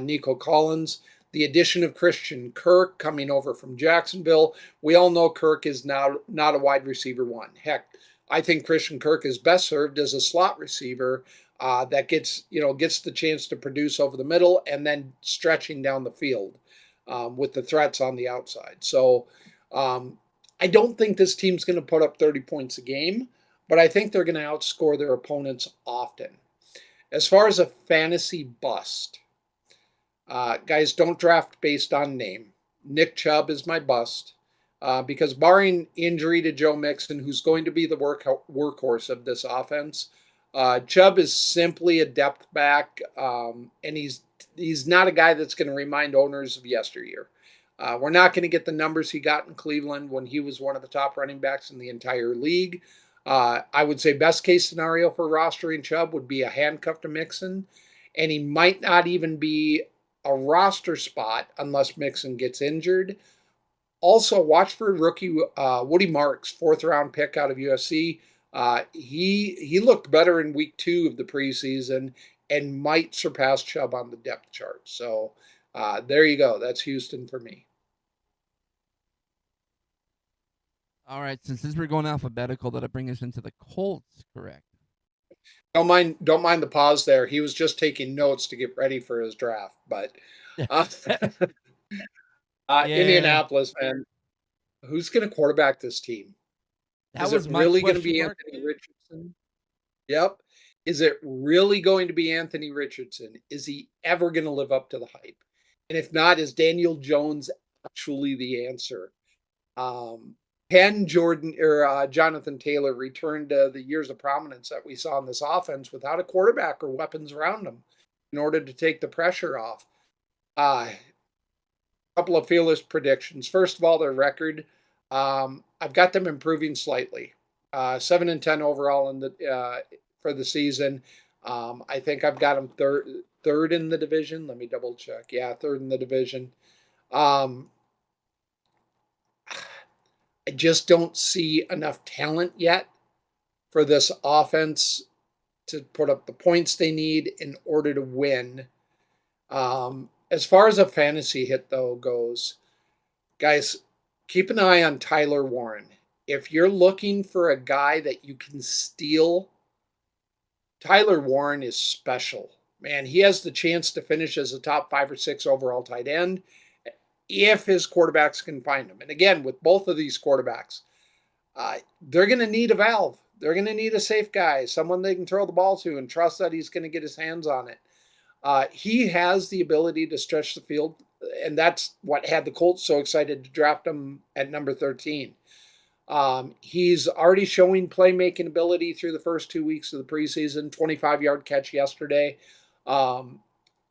[SPEAKER 2] Nico Collins. The addition of Christian Kirk coming over from Jacksonville. We all know Kirk is now not a wide receiver one. Heck, I think Christian Kirk is best served as a slot receiver that gets the chance to produce over the middle and then stretching down the field with the threats on the outside. So I don't think this team's going to put up 30 points a game, but I think they're going to outscore their opponents often. As far as a fantasy bust, guys, don't draft based on name. Nick Chubb is my bust because barring injury to Joe Mixon, who's going to be the workhorse of this offense, Chubb is simply a depth back, and he's not a guy that's going to remind owners of yesteryear. We're not going to get the numbers he got in Cleveland when he was one of the top running backs in the entire league. I would say best case scenario for rostering Chubb would be a handcuff to Mixon, and he might not even be a roster spot unless Mixon gets injured. Also, watch for rookie Woody Marks, 4th-round pick out of USC. He looked better in week 2 of the preseason and might surpass Chubb on the depth chart. So there you go. That's Houston for me.
[SPEAKER 1] All right, since we're going alphabetical, that'll bring us into the Colts, correct?
[SPEAKER 2] Don't mind the pause there. He was just taking notes to get ready for his draft. But Indianapolis, man, who's going to quarterback this team?
[SPEAKER 1] That
[SPEAKER 2] Is
[SPEAKER 1] was
[SPEAKER 2] it
[SPEAKER 1] my
[SPEAKER 2] really going to
[SPEAKER 1] question
[SPEAKER 2] be
[SPEAKER 1] mark.
[SPEAKER 2] Anthony Richardson? Yep. Is it really going to be Anthony Richardson? Is he ever going to live up to the hype? And if not, is Daniel Jones actually the answer? Can Jonathan Taylor return to the years of prominence that we saw in this offense without a quarterback or weapons around him in order to take the pressure off? Couple of fearless predictions. First of all, their record. I've got them improving slightly. 7-10 overall in the for the season. I think I've got them third in the division. Let me double check. Yeah, third in the division. I just don't see enough talent yet for this offense to put up the points they need in order to win. As far as a fantasy hit, though, goes, guys, keep an eye on Tyler Warren. If you're looking for a guy that you can steal, Tyler Warren is special. Man, he has the chance to finish as a top 5 or 6 overall tight end if his quarterbacks can find him. And again, with both of these quarterbacks, they're going to need a valve. They're going to need a safe guy, someone they can throw the ball to and trust that he's going to get his hands on it. He has the ability to stretch the field, and that's what had the Colts so excited to draft him at number 13. He's already showing playmaking ability through the first 2 weeks of the preseason, 25-yard catch yesterday. And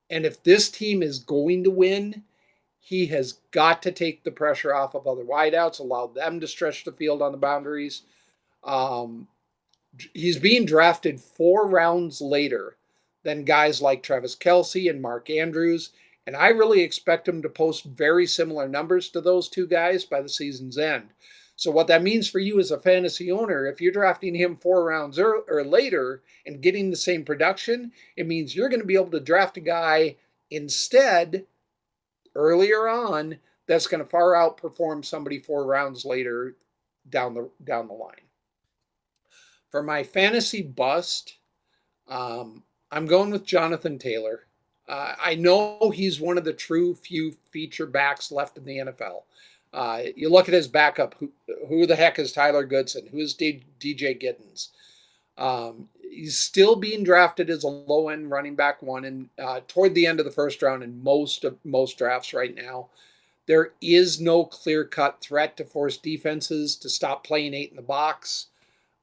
[SPEAKER 2] if this team is going to win, He has got to take the pressure off of other wideouts, allow them to stretch the field on the boundaries. Um, he's being drafted 4 rounds later than guys like Travis Kelce and Mark Andrews. And I really expect him to post very similar numbers to those two guys by the season's end. So, what that means for you as a fantasy owner, if you're drafting him 4 rounds or later and getting the same production, it means you're going to be able to draft a guy instead earlier on that's going to far outperform somebody 4 rounds later down the line. For my fantasy bust, I'm going with Jonathan Taylor. I know he's one of the true few feature backs left in the NFL. You look at his backup. Who the heck is Tyler Goodson? Who is DJ Giddens? He's still being drafted as a low end running back one, and toward the end of the first round in most drafts right now. There is no clear cut threat to force defenses to stop playing 8 in the box.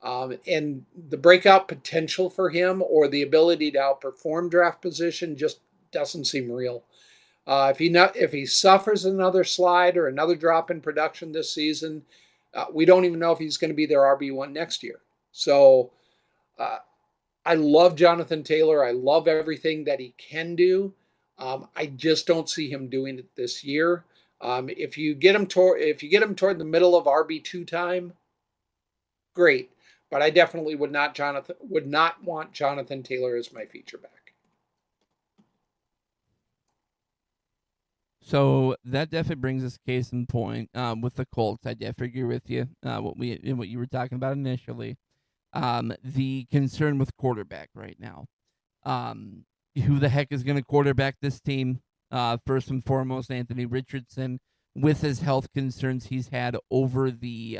[SPEAKER 2] And the breakout potential for him or the ability to outperform draft position just doesn't seem real. If he suffers another slide or another drop in production this season, we don't even know if he's going to be their RB1 next year. So I love Jonathan Taylor. I love everything that he can do. I just don't see him doing it this year. If you get him toward the middle of RB2 time, great. But I definitely would not want Jonathan Taylor as my feature back.
[SPEAKER 1] So that definitely brings us case in point with the Colts. I definitely agree with you. What you were talking about initially, the concern with quarterback right now. Who the heck is going to quarterback this team? First and foremost, Anthony Richardson, with his health concerns he's had over the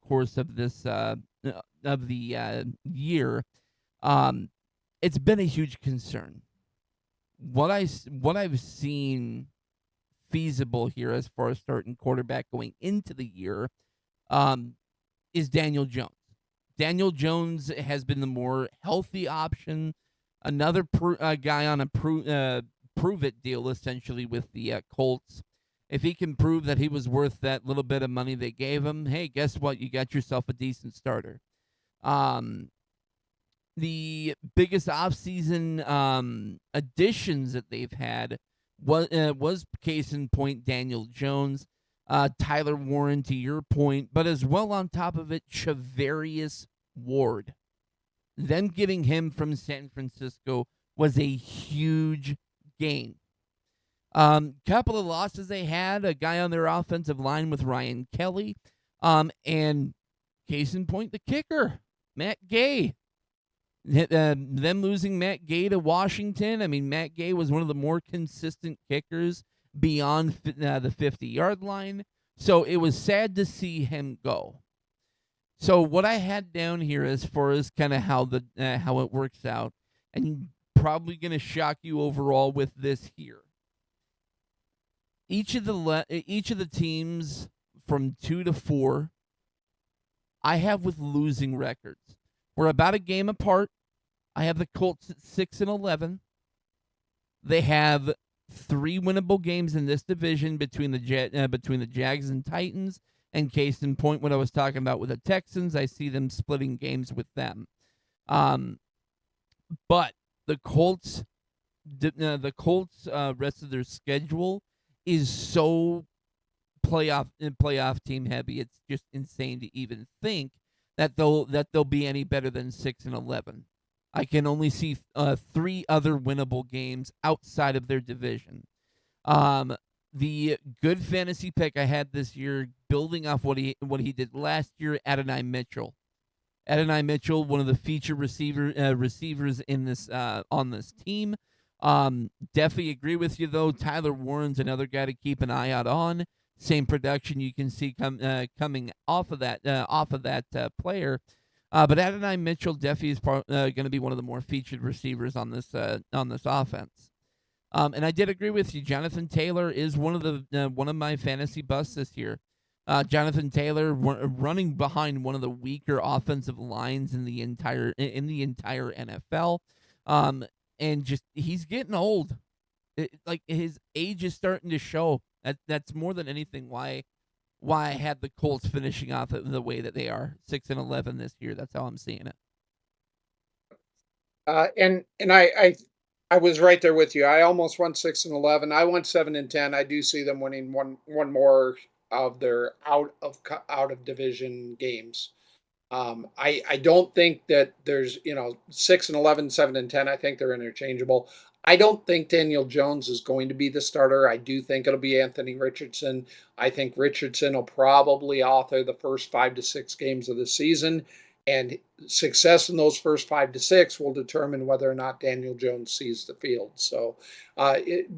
[SPEAKER 1] course of this year. It's been a huge concern. What I've seen feasible here as far as starting quarterback going into the year is Daniel Jones. Daniel Jones has been the more healthy option. Another guy on a prove-it deal, essentially, with the Colts. If he can prove that he was worth that little bit of money they gave him, hey, guess what? You got yourself a decent starter. The biggest offseason additions that they've had was case in point Daniel Jones, Tyler Warren, to your point, but as well on top of it, Charvarius Ward. Them getting him from San Francisco was a huge gain. Couple of losses they had, a guy on their offensive line with Ryan Kelly, and case in point, the kicker, Matt Gay. Them losing Matt Gay to Washington. I mean, Matt Gay was one of the more consistent kickers beyond the 50-yard line, so it was sad to see him go. So what I had down here as far as kind of how it works out, and probably going to shock you overall with this here. Each of the teams from 2 to 4, I have with losing records. We're about a game apart. I have the Colts at 6-11. They have 3 winnable games in this division between the Jags and Titans. And case in point, what I was talking about with the Texans, I see them splitting games with them. But the Colts rest of their schedule is so playoff team heavy. It's just insane to even think that they'll be any better than 6-11. I can only see 3 other winnable games outside of their division. The good fantasy pick I had this year, building off what he did last year, Adonai Mitchell. Adonai Mitchell, one of the feature receivers in this on this team. Definitely agree with you though. Tyler Warren's another guy to keep an eye out on. Same production you can see coming off of that player. But Adonai Mitchell definitely is going to be one of the more featured receivers on this offense. And I did agree with you. Jonathan Taylor is one of my fantasy busts this year. Jonathan Taylor running behind one of the weaker offensive lines in the entire NFL. and just he's getting old. Like his age is starting to show. That's more than anything why I had the Colts finishing off the way that they are, 6-11 this year. That's how I'm seeing it.
[SPEAKER 2] And I was right there with you. I almost went 6-11. I went 7-10. I do see them winning one more of their out of division games. I don't think that there's 6-11, 7-10. I think they're interchangeable. I don't think Daniel Jones is going to be the starter. I do think it'll be Anthony Richardson. I think Richardson will probably author the first 5 to 6 games of the season, and success in those first 5 to 6 will determine whether or not Daniel Jones sees the field. So,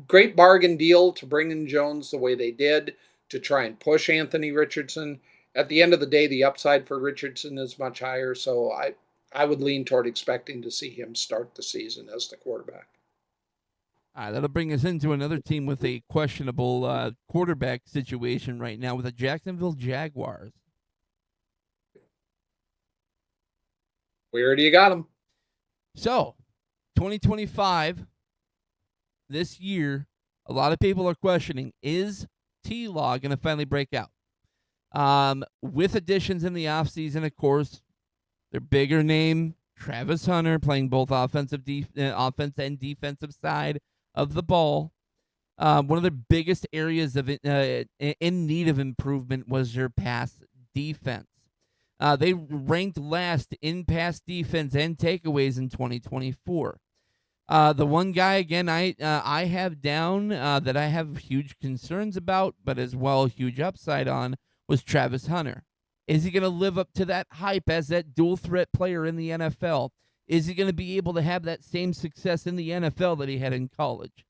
[SPEAKER 2] great bargain deal to bring in Jones the way they did to try and push Anthony Richardson. At the end of the day, the upside for Richardson is much higher. So I would lean toward expecting to see him start the season as the quarterback.
[SPEAKER 1] All right, that'll bring us into another team with a questionable quarterback situation right now with the Jacksonville Jaguars.
[SPEAKER 2] Where do you got him?
[SPEAKER 1] So, 2025, this year, a lot of people are questioning, is T-Law going to finally break out? With additions in the offseason, of course, their bigger name, Travis Hunter, playing both offense and defensive side of the ball. One of the biggest areas of in need of improvement was their pass defense. They ranked last in pass defense and takeaways in 2024. The one guy, again, I have down that I have huge concerns about, but as well huge upside on, was Travis Hunter. Is he going to live up to that hype as that dual threat player in the NFL? Is he going to be able to have that same success in the NFL that he had in college?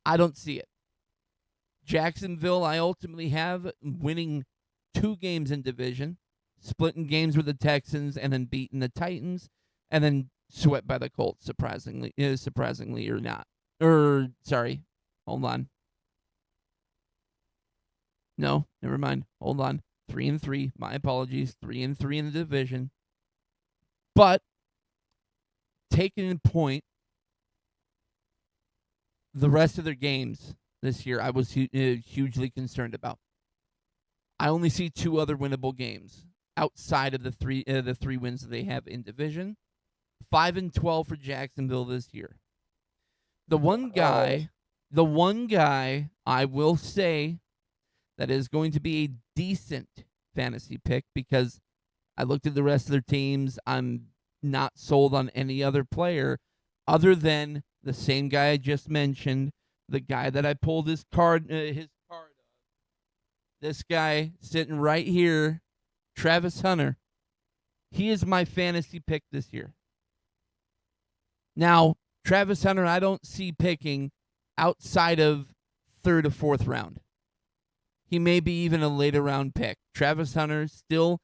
[SPEAKER 1] I don't see it. Jacksonville, I ultimately have winning 2 games in division, splitting games with the Texans, and then beating the Titans, and then swept by the Colts, surprisingly or not. Sorry, hold on. No, never mind. Hold on. 3-3. My apologies. 3-3 in the division. But taking in point the rest of their games this year, I was hugely concerned about. I only see 2 other winnable games outside of the three wins that they have in division. 5-12 for Jacksonville this year. The one guy I will say that is going to be a decent fantasy pick, because I looked at the rest of their teams. I'm not sold on any other player other than the same guy I just mentioned, the guy that I pulled his card of. This guy sitting right here, Travis Hunter. He is my fantasy pick this year. Now, Travis Hunter, I don't see picking outside of 3rd or 4th round. He may be even a later round pick. Travis Hunter, still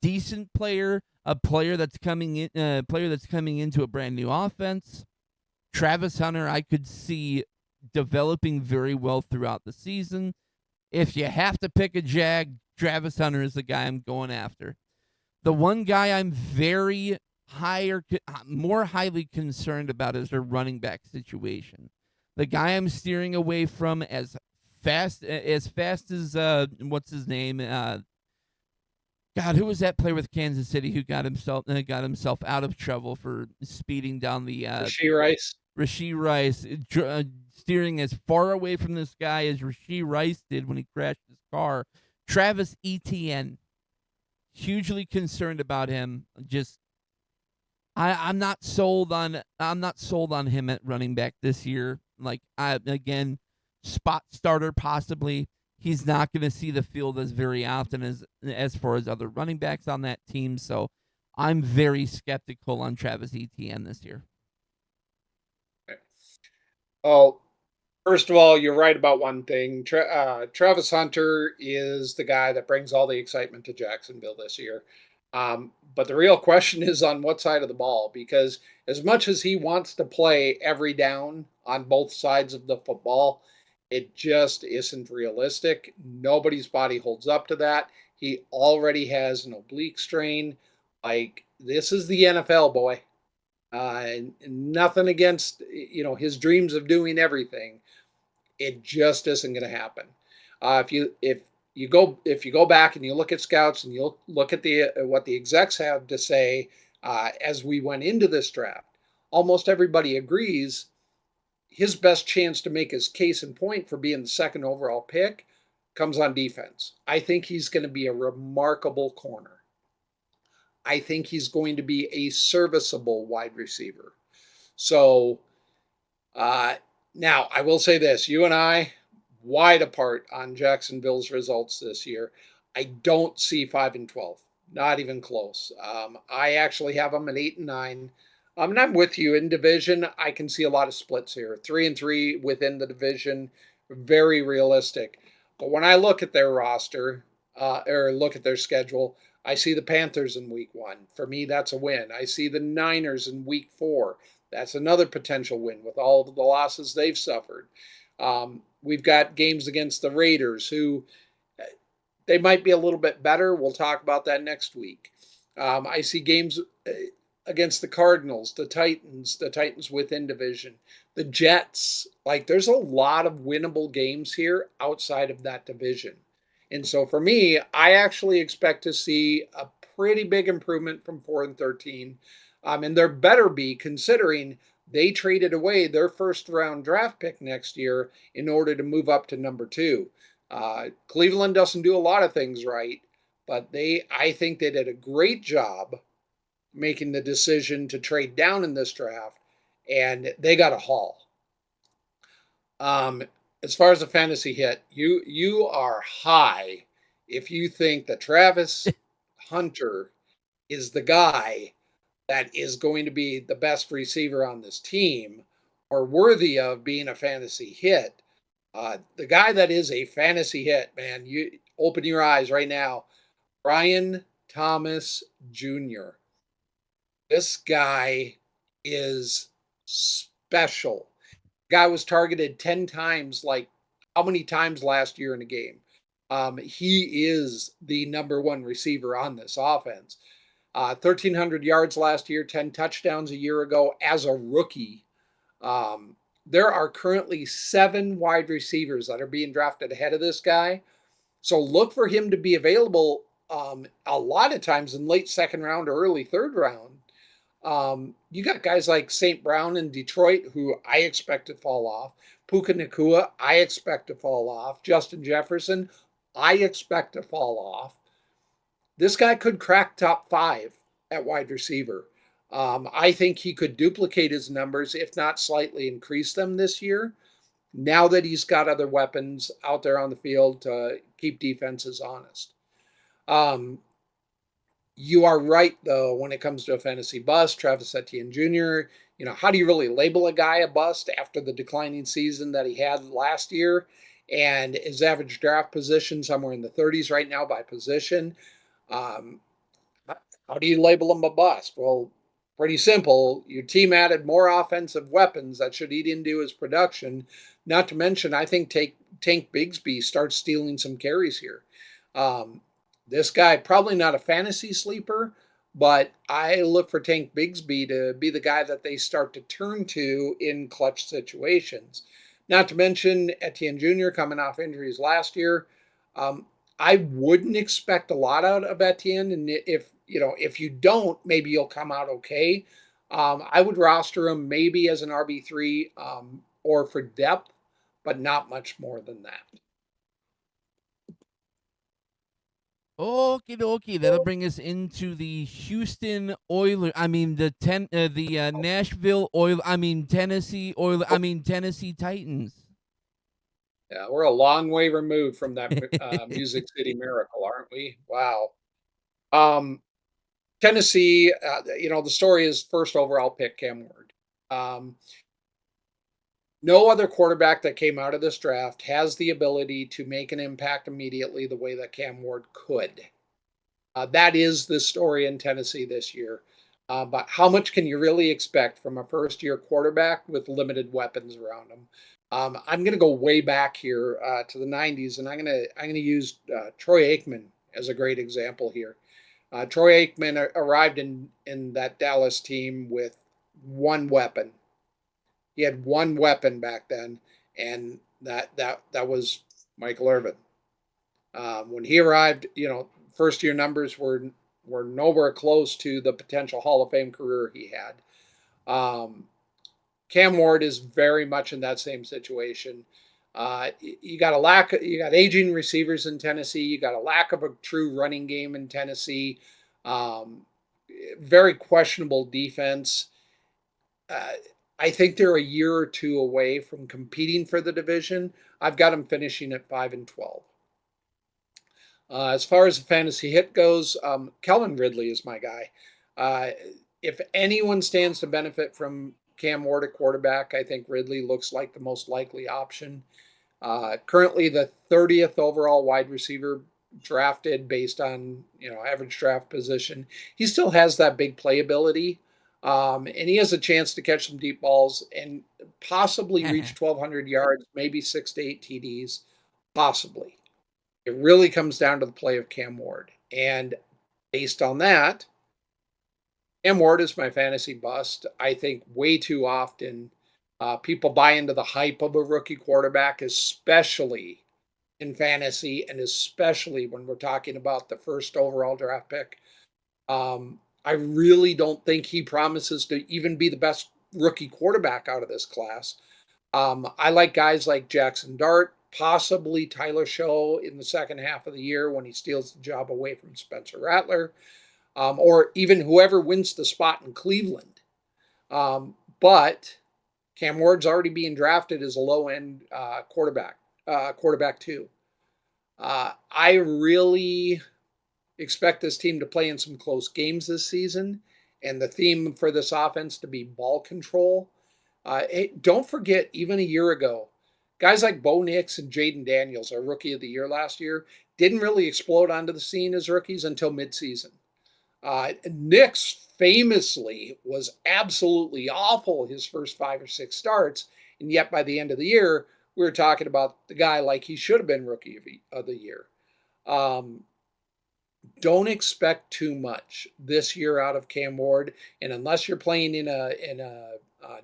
[SPEAKER 1] decent player, a player that's coming into a brand new offense. Travis Hunter, I could see developing very well throughout the season. If you have to pick a Jag, Travis Hunter is the guy I'm going after. The one guy I'm more highly concerned about is their running back situation. The guy I'm steering away from as fast as what's his name? God, who was that player with Kansas City who got himself out of trouble for speeding down the Rashee Rice, steering as far away from this guy as Rashee Rice did when he crashed his car. Travis Etienne, hugely concerned about him. Just, I'm not sold on him at running back this year. Like, again, spot starter possibly. He's not going to see the field as very often as far as other running backs on that team. So I'm very skeptical on Travis Etienne this year.
[SPEAKER 2] Oh, first of all, you're right about one thing. Travis Hunter is the guy that brings all the excitement to Jacksonville this year. But the real question is on what side of the ball, because as much as he wants to play every down on both sides of the football, it just isn't realistic. Nobody's body holds up to that. He already has an oblique strain. Like, this is the NFL, boy. Nothing against his dreams of doing everything. It just isn't going to happen. If you go back and you look at scouts and you look at the what the execs have to say as we went into this draft, almost everybody agrees his best chance to make his case in point for being the second overall pick comes on defense. I think he's going to be a remarkable corner. I think he's going to be a serviceable wide receiver. So uh, now I will say this: you and I wide apart on Jacksonville's results this year. I don't see 5-12, not even close. I actually have them at 8-9. And I'm with you in division. I can see a lot of splits here. 3-3 within the division, very realistic. But when I look at their roster or look at their schedule, I see the Panthers in week 1. For me, that's a win. I see the Niners in week 4. That's another potential win with all of the losses they've suffered. We've got games against the Raiders, who they might be a little bit better. We'll talk about that next week. I see games against the Cardinals, the Titans within division, the Jets. Like, there's a lot of winnable games here outside of that division. And so for me, I actually expect to see a pretty big improvement from 4-13. And there better be, considering they traded away their first round draft pick next year in order to move up to number 2. Cleveland doesn't do a lot of things right, but I think they did a great job making the decision to trade down in this draft, and they got a haul. As far as a fantasy hit, you are high if you think that Travis Hunter is the guy that is going to be the best receiver on this team or worthy of being a fantasy hit. The guy that is a fantasy hit, man, you open your eyes right now. Brian Thomas Jr. This guy is special. Guy was targeted 10 times, like how many times last year in a game? He is the number 1 receiver on this offense. 1,300 yards last year, 10 touchdowns a year ago as a rookie. There are currently 7 wide receivers that are being drafted ahead of this guy. So look for him to be available a lot of times in late second round or early third round. You got guys like St. Brown in Detroit, who I expect to fall off. Puka Nacua, I expect to fall off. Justin Jefferson, I expect to fall off. This guy could crack top 5 at wide receiver. I think he could duplicate his numbers, if not slightly increase them this year, now that he's got other weapons out there on the field to keep defenses honest. You are right, though, when it comes to a fantasy bust. Travis Etienne Jr., how do you really label a guy a bust after the declining season that he had last year? And his average draft position somewhere in the 30s right now by position. Um, how do you label him a bust? Well, pretty simple. Your team added more offensive weapons that should eat into his production. Not to mention, I think Tank Bigsby starts stealing some carries here. This guy, probably not a fantasy sleeper, but I look for Tank Bigsby to be the guy that they start to turn to in clutch situations. Not to mention Etienne Jr. coming off injuries last year. I wouldn't expect a lot out of Etienne, and if you don't, maybe you'll come out okay. I would roster him maybe as an RB3 or for depth, but not much more than that.
[SPEAKER 1] Okie dokie, that'll bring us into the Houston Oilers. I mean the Nashville Oil. I mean Tennessee Oil. I mean Tennessee Titans.
[SPEAKER 2] Yeah, we're a long way removed from that Music City Miracle, aren't we? Wow. Um, Tennessee, the story is first overall pick Cam Ward. No other quarterback that came out of this draft has the ability to make an impact immediately the way that Cam Ward could. That is the story in Tennessee this year. But how much can you really expect from a first-year quarterback with limited weapons around him? I'm going to go way back here to the '90s, and I'm going to use Troy Aikman as a great example here. Troy Aikman arrived in that Dallas team with one weapon. He had one weapon back then, and that was Michael Irvin. When he arrived, first year numbers were nowhere close to the potential Hall of Fame career he had. Um, Cam Ward is very much in that same situation. You got you got aging receivers in Tennessee. You got a lack of a true running game in Tennessee. Um, Very questionable defense. Uh, I think they're a year or two away from competing for the division. I've got them finishing at 5-12. As far as the fantasy hit goes, Calvin Ridley is my guy. Uh, if anyone stands to benefit from Cam Ward at quarterback, I think Ridley looks like the most likely option. Currently, the 30th overall wide receiver drafted based on average draft position. He still has that big playability, and he has a chance to catch some deep balls and possibly reach 1,200 yards, maybe 6 to 8 TDs, possibly. It really comes down to the play of Cam Ward. And based on that, Cam Ward is my fantasy bust. I think way too often people buy into the hype of a rookie quarterback, especially in fantasy and especially when we're talking about the first overall draft pick. I really don't think he promises to even be the best rookie quarterback out of this class. I like guys like Jackson Dart, possibly Tyler Show in the second half of the year when he steals the job away from Spencer Rattler, or even whoever wins the spot in Cleveland. But Cam Ward's already being drafted as a low-end quarterback too. I really expect this team to play in some close games this season, and the theme for this offense to be ball control. Hey, don't forget, even a year ago, guys like Bo Nix and Jaden Daniels, our rookie of the year last year, didn't really explode onto the scene as rookies until midseason. Nix famously was absolutely awful his first 5 or 6 starts, and yet by the end of the year, we were talking about the guy like he should have been rookie of the year. Um, don't expect too much this year out of Cam Ward, and unless you're playing in a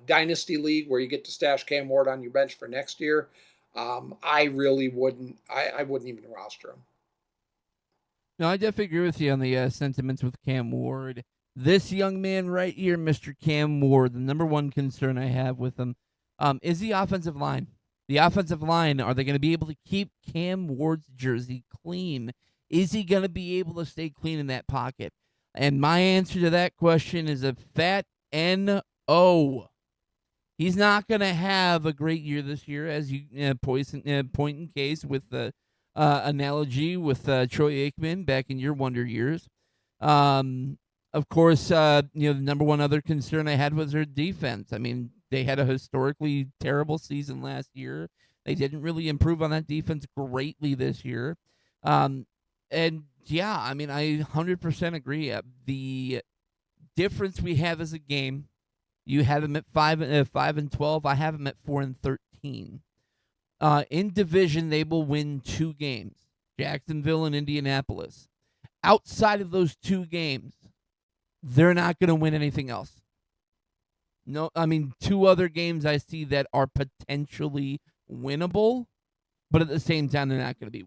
[SPEAKER 2] dynasty league where you get to stash Cam Ward on your bench for next year, I really wouldn't. I wouldn't even roster him.
[SPEAKER 1] No, I definitely agree with you on the sentiments with Cam Ward. This young man right here, Mr. Cam Ward, the number one concern I have with him is the offensive line. The offensive line, are they going to be able to keep Cam Ward's jersey clean? Is he going to be able to stay clean in that pocket? And my answer to that question is a fat N-O. He's not going to have a great year this year, as you point in case with the analogy with Troy Aikman back in your Wonder years. Of course, the number one other concern I had was their defense. I mean, they had a historically terrible season last year. They didn't really improve on that defense greatly this year. And yeah, I mean, I 100% agree. The difference we have as a game, you have them at 5-12. I have them at 4-13. In division, they will win 2 games, Jacksonville and Indianapolis. Outside of those 2 games, they're not going to win anything else. No, I mean, 2 other games I see that are potentially winnable, but at the same time, they're not going to be.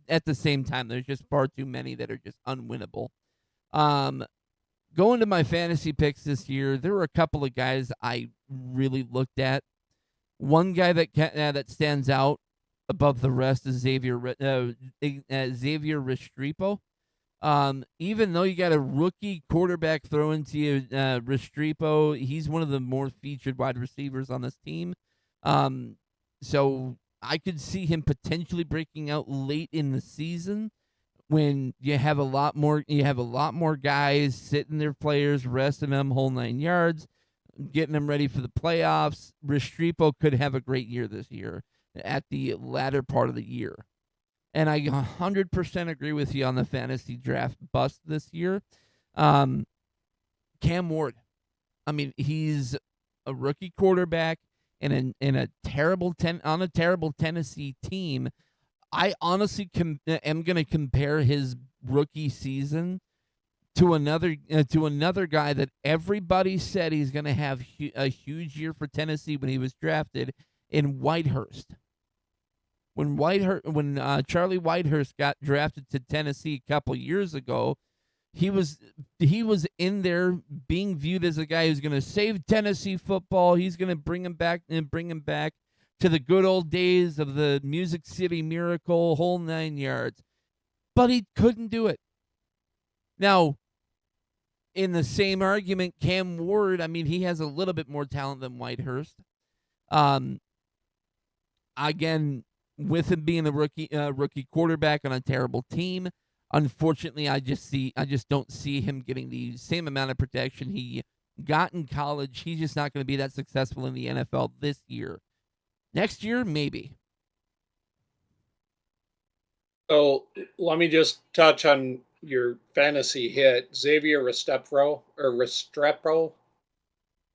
[SPEAKER 1] At the same time, there's just far too many that are just unwinnable. Going to my fantasy picks this year, there were a couple of guys I really looked at. One guy that stands out above the rest is Xavier Restrepo. Even though you got a rookie quarterback throwing to you, Restrepo, he's one of the more featured wide receivers on this team. So I could see him potentially breaking out late in the season when you have a lot more guys sitting their players, resting them whole 9 yards, getting them ready for the playoffs. Restrepo could have a great year this year at the latter part of the year. And I 100% agree with you on the fantasy draft bust this year. Cam Ward, I mean, he's a rookie quarterback in a terrible Tennessee team. I honestly am going to compare his rookie season to another guy that everybody said he's going to have a huge year for Tennessee when he was drafted in Whitehurst. When Charlie Whitehurst got drafted to Tennessee a couple years ago, he was in there being viewed as a guy who's going to save Tennessee football. He's going to bring him back to the good old days of the Music City Miracle, whole 9 yards. But he couldn't do it. Now, in the same argument, Cam Ward, I mean, he has a little bit more talent than Whitehurst. Again, with him being a rookie quarterback on a terrible team, unfortunately, I just don't see him getting the same amount of protection he got in college. He's just not going to be that successful in the NFL this year. Next year, maybe.
[SPEAKER 2] So let me just touch on your fantasy hit, Xavier Restrepo.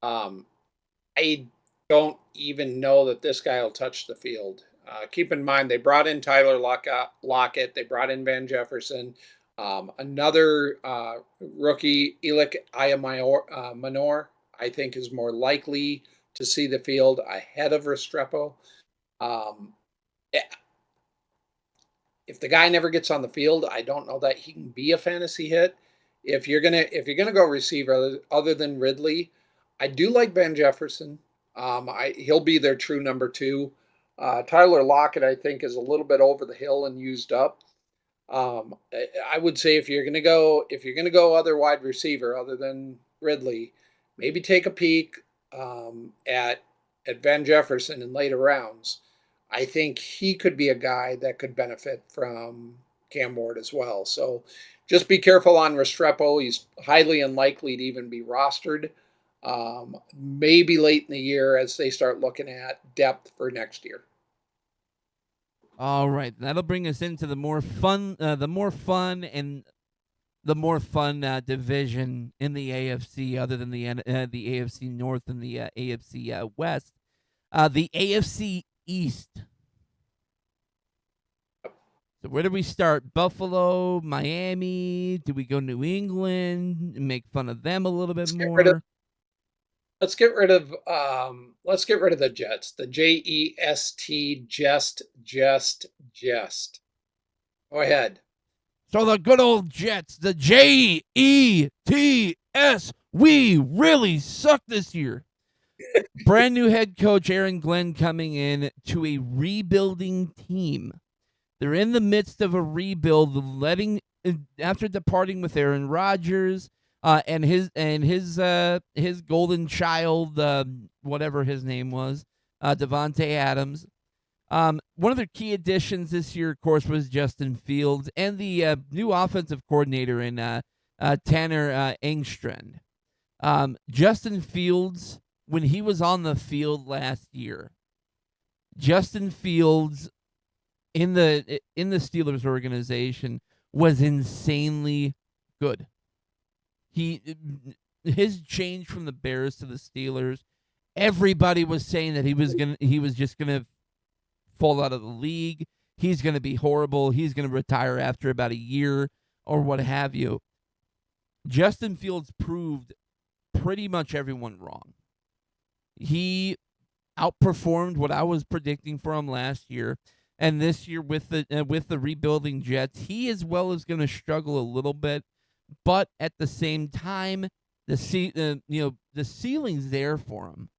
[SPEAKER 2] I don't even know that this guy will touch the field. Keep in mind, they brought in Tyler Lockett. They brought in Van Jefferson. Another rookie, Elick Manor, I think is more likely to see the field ahead of Restrepo. If the guy never gets on the field, I don't know that he can be a fantasy hit. If you're gonna go receiver other than Ridley, I do like Van Jefferson. He'll be their true number 2. Tyler Lockett, I think, is a little bit over the hill and used up. I would say if you're gonna go other wide receiver other than Ridley, maybe take a peek at Van Jefferson in later rounds. I think he could be a guy that could benefit from Cam Ward as well. So just be careful on Restrepo. He's highly unlikely to even be rostered. Maybe late in the year as they start looking at depth for next year.
[SPEAKER 1] All right, that'll bring us into the more fun division in the AFC, other than the AFC North and the AFC West, the AFC East. So where do we start? Buffalo, Miami? Do we go New England and make fun of them a little bit more?
[SPEAKER 2] Let's get rid of the Jets. The JEST, jest. Go ahead.
[SPEAKER 1] So the good old Jets, the JETS. We really suck this year. Brand new head coach Aaron Glenn coming in to a rebuilding team. They're in the midst of a rebuild, after departing with Aaron Rodgers and his golden child, whatever his name was, Davante Adams. One of their key additions this year, of course, was Justin Fields and the new offensive coordinator in Tanner Engstrand. Justin Fields, when he was on the field last year, Justin Fields in the Steelers organization was insanely good. His change from the Bears to the Steelers, everybody was saying that he was just gonna fall out of the league. He's gonna be horrible. He's gonna retire after about a year or what have you. Justin Fields proved pretty much everyone wrong. He outperformed what I was predicting for him last year, and this year with the rebuilding Jets, he as well is going to struggle a little bit. But at the same time, the ceiling's there for him.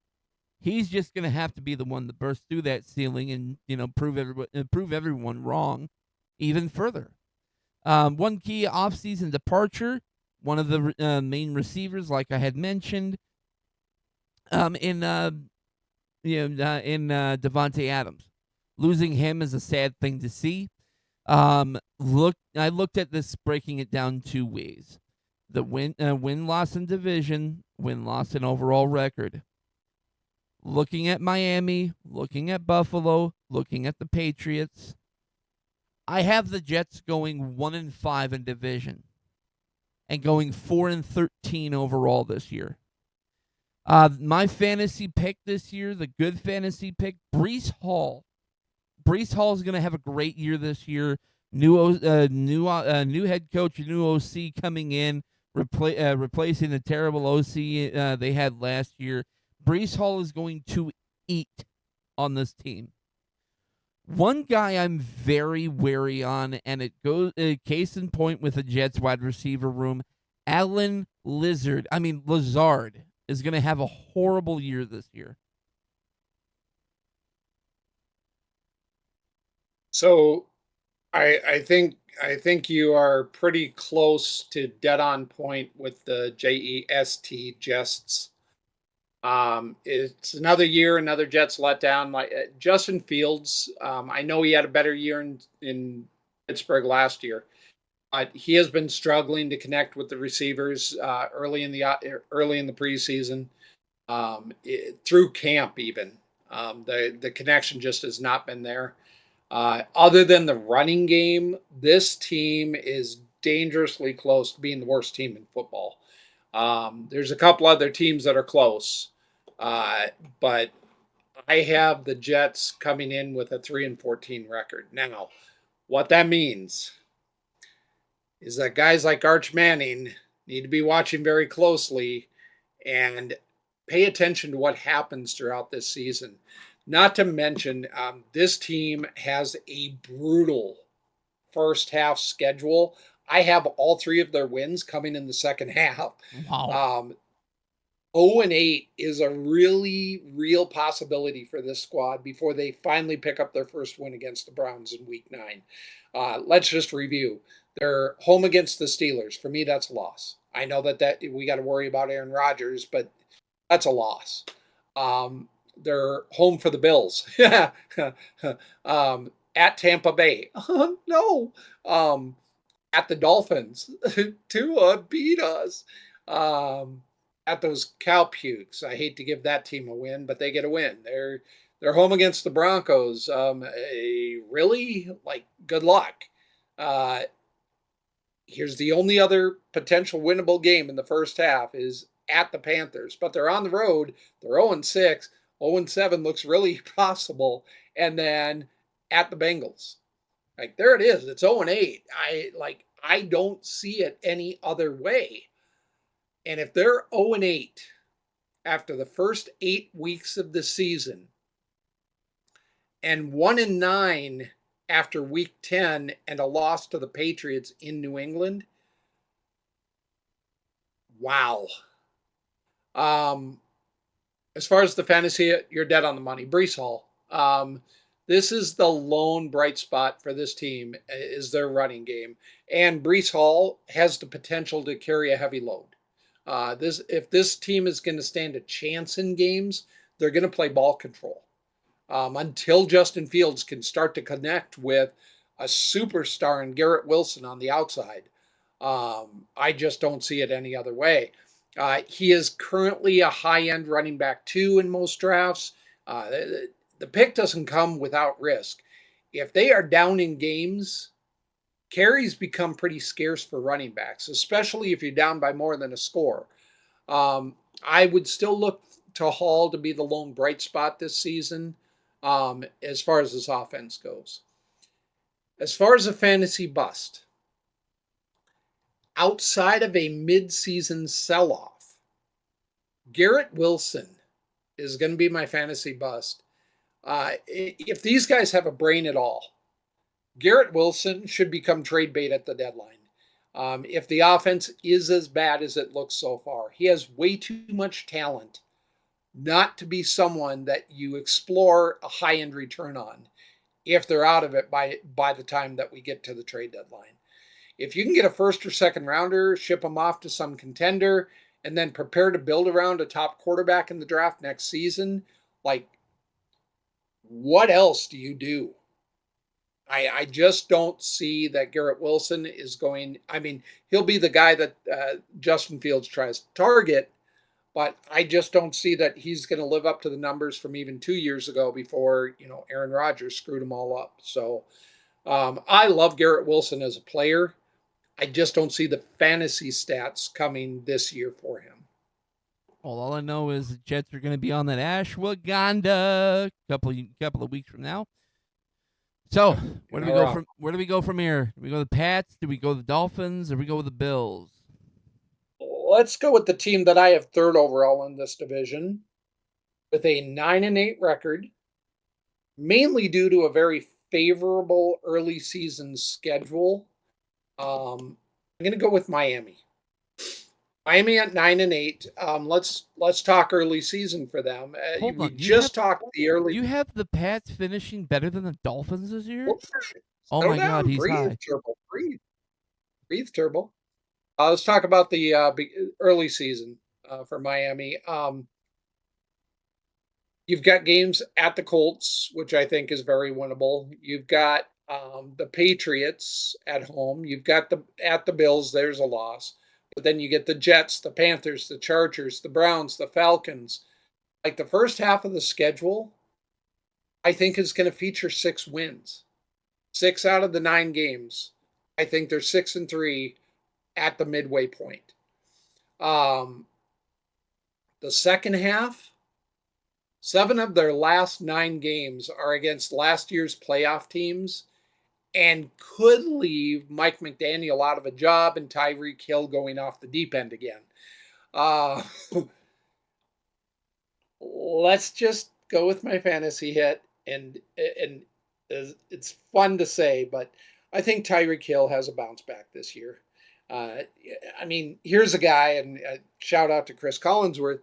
[SPEAKER 1] He's just going to have to be the one to burst through that ceiling and prove everyone wrong even further. One key offseason departure, one of the main receivers, like I had mentioned, in Davante Adams. Losing him is a sad thing to see. I looked at this, breaking it down 2 ways: the win-loss in division, win-loss in overall record. Looking at Miami, looking at Buffalo, looking at the Patriots, I have the Jets going 1-5 in division and going 4-13 overall this year. My fantasy pick this year, the good fantasy pick, Breece Hall. Breece Hall is going to have a great year this year. New head coach, new OC coming in replacing the terrible OC they had last year. Brees Hall is going to eat on this team. One guy I'm very wary on, and it goes case in point with the Jets wide receiver room, Lazard is going to have a horrible year this year.
[SPEAKER 2] So I think you are pretty close to dead on point with the Jests. It's another year, another Jets letdown. Like Justin Fields, I know he had a better year in Pittsburgh last year, but he has been struggling to connect with the receivers early in the preseason, through camp even. The connection just has not been there. Other than the running game, this team is dangerously close to being the worst team in football. There's a couple other teams that are close, but I have the Jets coming in with a 3-14 record. Now, what that means is that guys like Arch Manning need to be watching very closely and pay attention to what happens throughout this season. Not to mention, this team has a brutal first half schedule. I have all three of their wins coming in the second half.
[SPEAKER 1] Wow.
[SPEAKER 2] 0-8 is a really real possibility for this squad before they finally pick up their first win against the Browns in week 9. Let's just review. They're home against the Steelers. For me, that's a loss. I know that we got to worry about Aaron Rodgers, but that's a loss. They're home for the Bills. At Tampa Bay. No. At the Dolphins. Tua beat us. At those cow pukes. I hate to give that team a win, but they get a win. They're home against the Broncos. Really? Like, good luck. Here's the only other potential winnable game in the first half is at the Panthers, but they're on the road. They're 0-6. 0-7 looks really possible. And then at the Bengals. Like, there it is. It's 0-8. I don't see it any other way. And if they're 0-8 after the first 8 weeks of the season and 1-9 after week 10 and a loss to the Patriots in New England, wow. As far as the fantasy, you're dead on the money. Brees Hall. This is the lone bright spot for this team is their running game. And Brees Hall has the potential to carry a heavy load. If this team is going to stand a chance in games, they're going to play ball control. Until Justin Fields can start to connect with a superstar in Garrett Wilson on the outside. I just don't see it any other way. He is currently a high-end running back 2 in most drafts. The pick doesn't come without risk. If they are down in games, carries become pretty scarce for running backs, especially if you're down by more than a score. I would still look to Hall to be the lone bright spot this season as far as this offense goes. As far as a fantasy bust, outside of a mid-season sell-off, Garrett Wilson is going to be my fantasy bust. If these guys have a brain at all, Garrett Wilson should become trade bait at the deadline. If the offense is as bad as it looks so far, he has way too much talent not to be someone that you explore a high-end return on if they're out of it by the time that we get to the trade deadline. If you can get a first or second rounder, ship them off to some contender, and then prepare to build around a top quarterback in the draft next season, like, what else do you do? I just don't see that Garrett Wilson is going. I mean, he'll be the guy that Justin Fields tries to target, but I just don't see that he's going to live up to the numbers from even 2 years ago before, Aaron Rodgers screwed them all up. So I love Garrett Wilson as a player. I just don't see the fantasy stats coming this year for him.
[SPEAKER 1] Well, all I know is the Jets are going to be on that ashwagandha couple of weeks from now. So where do we go from here? Do we go to the Pats? Do we go to the Dolphins? Or do we go with the Bills?
[SPEAKER 2] let's go with the team that I have third overall in this division with a 9-8 record, mainly due to a very favorable early season schedule. I'm going to go with Miami. Miami at 9-8. Let's talk early season for them.
[SPEAKER 1] Hold
[SPEAKER 2] We
[SPEAKER 1] on,
[SPEAKER 2] just talked the early.
[SPEAKER 1] you have the Pats finishing better than the Dolphins this year?
[SPEAKER 2] Whoops,
[SPEAKER 1] Oh
[SPEAKER 2] slow
[SPEAKER 1] my God,
[SPEAKER 2] down,
[SPEAKER 1] he's
[SPEAKER 2] breathe,
[SPEAKER 1] high.
[SPEAKER 2] Turbo, breathe, breathe, Turbo. Let's talk about the early season for Miami. You've got games at the Colts, which I think is very winnable. You've got the Patriots at home. You've got the at the Bills. There's a loss, but then you get the Jets, the Panthers, the Chargers, the Browns, the Falcons. Like the first half of the schedule, I think is going to feature 6 wins. 6 out of the 9 games. I think they're 6-3 at the midway point. Um, the second half, 7 of their last 9 games are against last year's playoff teams and could leave Mike McDaniel out of a job and Tyreek Hill going off the deep end again. Uh, let's just go with my fantasy hit, and it's fun to say, but I think Tyreek Hill has a bounce back this year. Uh, I mean, here's a guy, and shout out to Chris Collinsworth.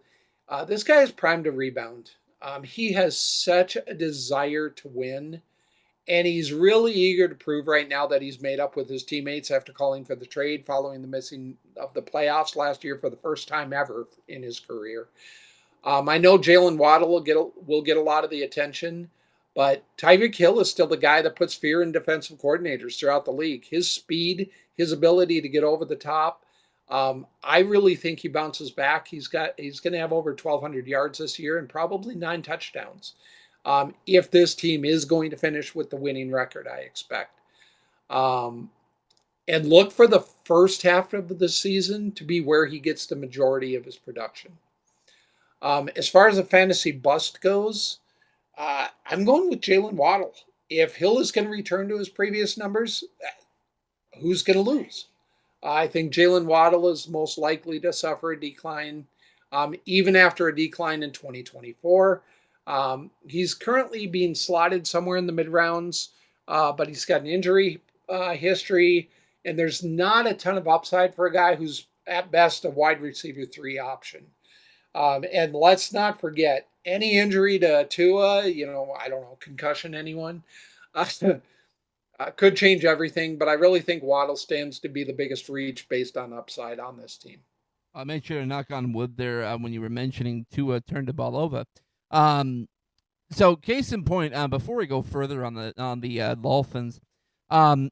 [SPEAKER 2] This guy is primed to rebound. He has such a desire to win, and he's really eager to prove right now that he's made up with his teammates after calling for the trade following the missing of the playoffs last year for the first time ever in his career. I know Jalen Waddle will get a lot of the attention, but Tyreek Hill is still the guy that puts fear in defensive coordinators throughout the league. His speed, his ability to get over the top. I really think he bounces back. He's going to have over 1,200 yards this year and probably 9 touchdowns. If this team is going to finish with the winning record, I expect. And look for the first half of the season to be where he gets the majority of his production. As far as the fantasy bust goes, I'm going with Jalen Waddle. If Hill is going to return to his previous numbers, who's going to lose? I think Jalen Waddle is most likely to suffer a decline, even after a decline in 2024. He's currently being slotted somewhere in the mid rounds, but he's got an injury history, and there's not a ton of upside for a guy who's at best a wide receiver 3 option. And let's not forget any injury to Tua, I don't know, concussion, anyone, could change everything. But I really think Waddle stands to be the biggest reach based on upside on this team.
[SPEAKER 1] I made sure to knock on wood there when you were mentioning Tua turned the ball over. So case in point, before we go further on the Dolphins, so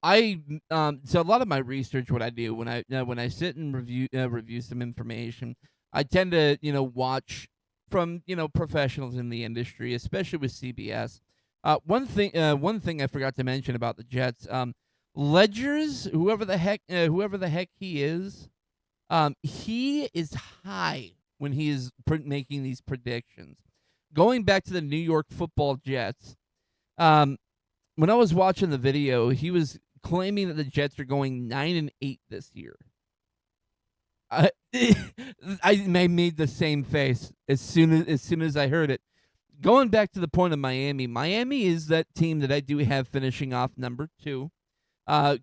[SPEAKER 1] a lot of my research, what I do when I sit and review some information, I tend to watch from professionals in the industry, especially with CBS. One thing I forgot to mention about the Jets, Ledgers, whoever the heck he is high when he is making these predictions. Going back to the New York Football Jets, when I was watching the video, he was claiming that the Jets are going 9-8 this year. I made the same face as soon as I heard it. Going back to the point of Miami, Miami is that team that I do have finishing off number 2.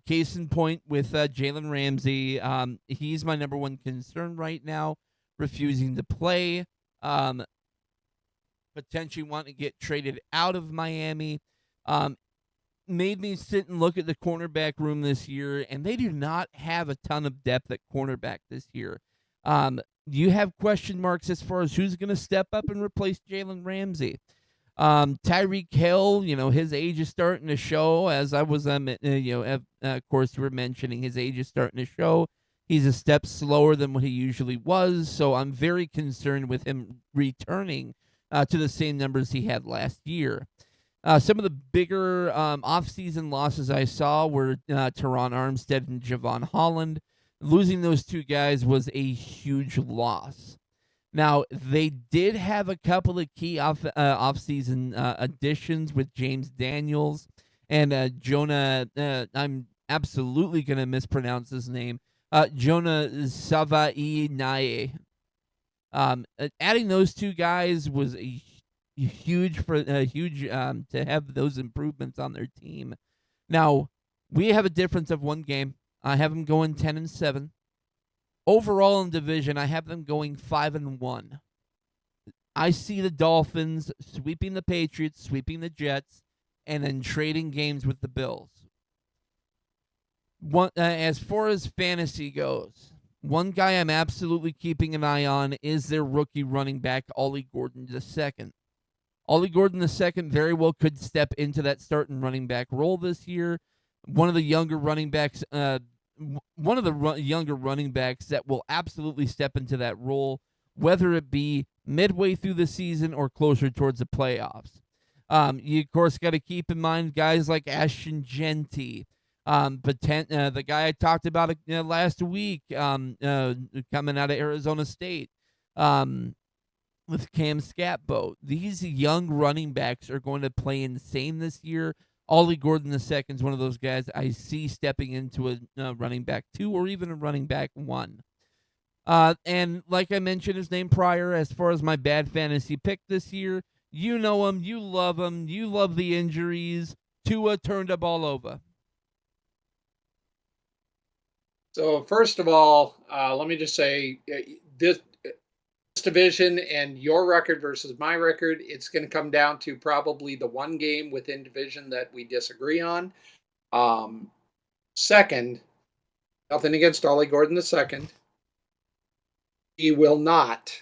[SPEAKER 1] Case in point with Jalen Ramsey, he's my number 1 concern right now, refusing to play, potentially wanting to get traded out of Miami. Made me sit and look at the cornerback room this year, and they do not have a ton of depth at cornerback this year. You have question marks as far as who's going to step up and replace Jalen Ramsey. Tyreek Hill, his age is starting to show. As I was, of course, you were mentioning his age is starting to show. He's a step slower than what he usually was, so I'm very concerned with him returning to the same numbers he had last year. Some of the bigger offseason losses I saw were Teron Armstead and Javon Holland. Losing those 2 guys was a huge loss. Now, they did have a couple of key off-season additions with James Daniels and Jonah. I'm absolutely going to mispronounce his name. Jonah Savaiinae. Adding those two guys was huge to have those improvements on their team. Now we have a difference of one game. I have them going 10-7. Overall in division, I have them going 5-1. I see the Dolphins sweeping the Patriots, sweeping the Jets, and then trading games with the Bills. As far as fantasy goes, one guy I'm absolutely keeping an eye on is their rookie running back, Ollie Gordon II. Ollie Gordon II very well could step into that starting running back role this year. One of the younger running backs that will absolutely step into that role, whether it be midway through the season or closer towards the playoffs. You, of course, got to keep in mind guys like Ashton Genty, the guy I talked about last week, coming out of Arizona State, with Cam Scatbo. These young running backs are going to play insane this year. Ollie Gordon II is one of those guys I see stepping into a running back 2 or even a running back 1. And like I mentioned his name prior, as far as my bad fantasy pick this year, you know him, you love the injuries. Tua turned the ball over.
[SPEAKER 2] So first of all, let me just say this division and your record versus my record, it's going to come down to probably the one game within division that we disagree on. Second, nothing against Ollie Gordon II. He will not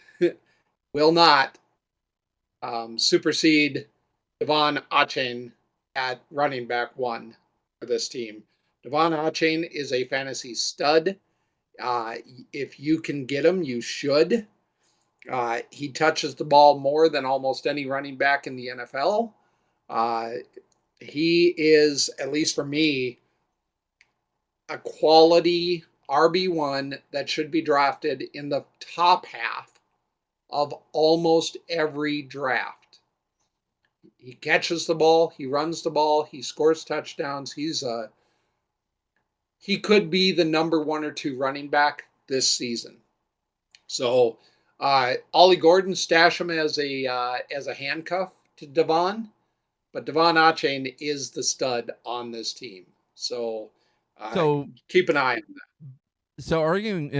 [SPEAKER 2] supersede Devon Achane at running back 1 for this team. Devon Achane is a fantasy stud. If you can get him, you should. He touches the ball more than almost any running back in the NFL. He is, at least for me, a quality RB1 that should be drafted in the top half of almost every draft. He catches the ball, he runs the ball, he scores touchdowns. He could be the number 1 or 2 running back this season. So Ollie Gordon, stash him as a handcuff to Devon, but Devon Achane is the stud on this team. So keep an eye on that.
[SPEAKER 1] So arguing,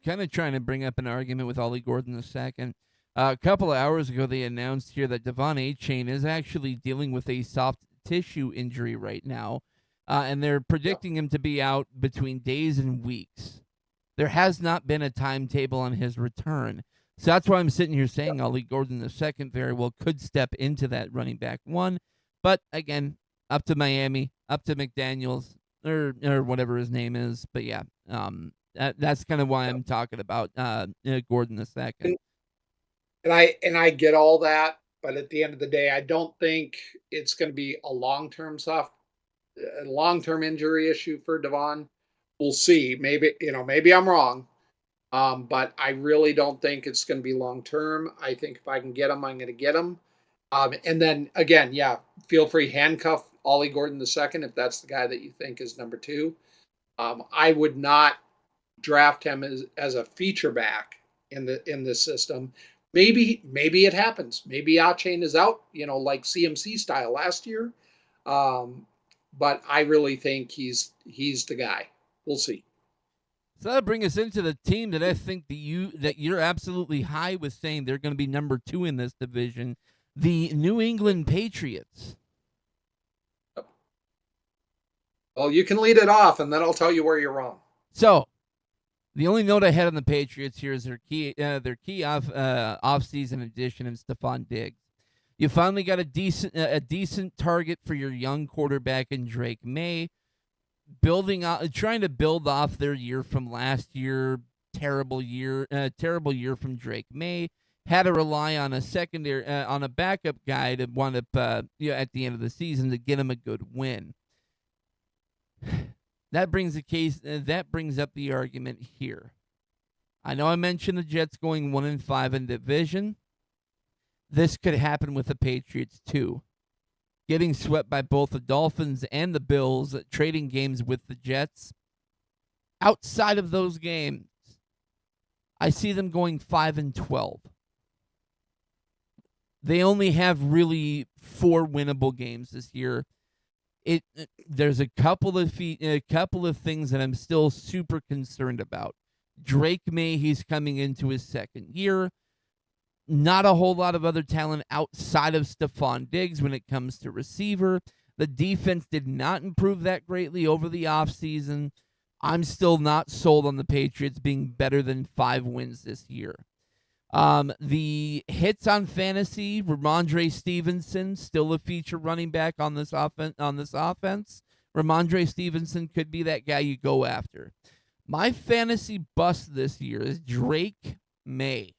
[SPEAKER 1] kind of trying to bring up an argument with Ollie Gordon II. A couple of hours ago, they announced here that Devon Achane is actually dealing with a soft tissue injury right now, and they're predicting him to be out between days and weeks. There has not been a timetable on his return. So that's why I'm sitting here saying Ollie Gordon II very well could step into that running back 1. But again, up to Miami, up to McDaniels, or whatever his name is. But yeah, that's kind of why I'm talking about Gordon II.
[SPEAKER 2] And I get all that, but at the end of the day, I don't think it's going to be a long-term injury issue for Devon. We'll see. Maybe I'm wrong. But I really don't think it's going to be long-term. I think if I can get him, I'm going to get him. And then again, feel free, handcuff Ollie Gordon II if that's the guy that you think is number 2. I would not draft him as a feature back in this system. Maybe it happens. Maybe Achane is out, like CMC style last year. But I really think he's the guy. We'll see.
[SPEAKER 1] So that'll bring us into the team that I think that you're absolutely high with saying they're going to be number 2 in this division, the New England Patriots.
[SPEAKER 2] Well, you can lead it off, and then I'll tell you where you're wrong.
[SPEAKER 1] So, the only note I had on the Patriots here is their key off-season addition in Stephon Diggs. You finally got a decent target for your young quarterback in Drake May. Trying to build off their year from last year, terrible year from Drake May. Had to rely on a backup guy to wind up at the end of the season to get him a good win. That brings up the argument here. I know I mentioned the Jets going 1-5 in division. This could happen with the Patriots too. Getting swept by both the Dolphins and the Bills, trading games with the Jets. Outside of those games, I see them going 5-12. They only have really 4 winnable games this year. There's a couple of things that I'm still super concerned about. Drake May, he's coming into his second year. Not a whole lot of other talent outside of Stephon Diggs when it comes to receiver. The defense did not improve that greatly over the offseason. I'm still not sold on the Patriots being better than 5 wins this year. The hits on fantasy, Ramondre Stevenson, still a feature running back on this offense. Ramondre Stevenson could be that guy you go after. My fantasy bust this year is Drake May.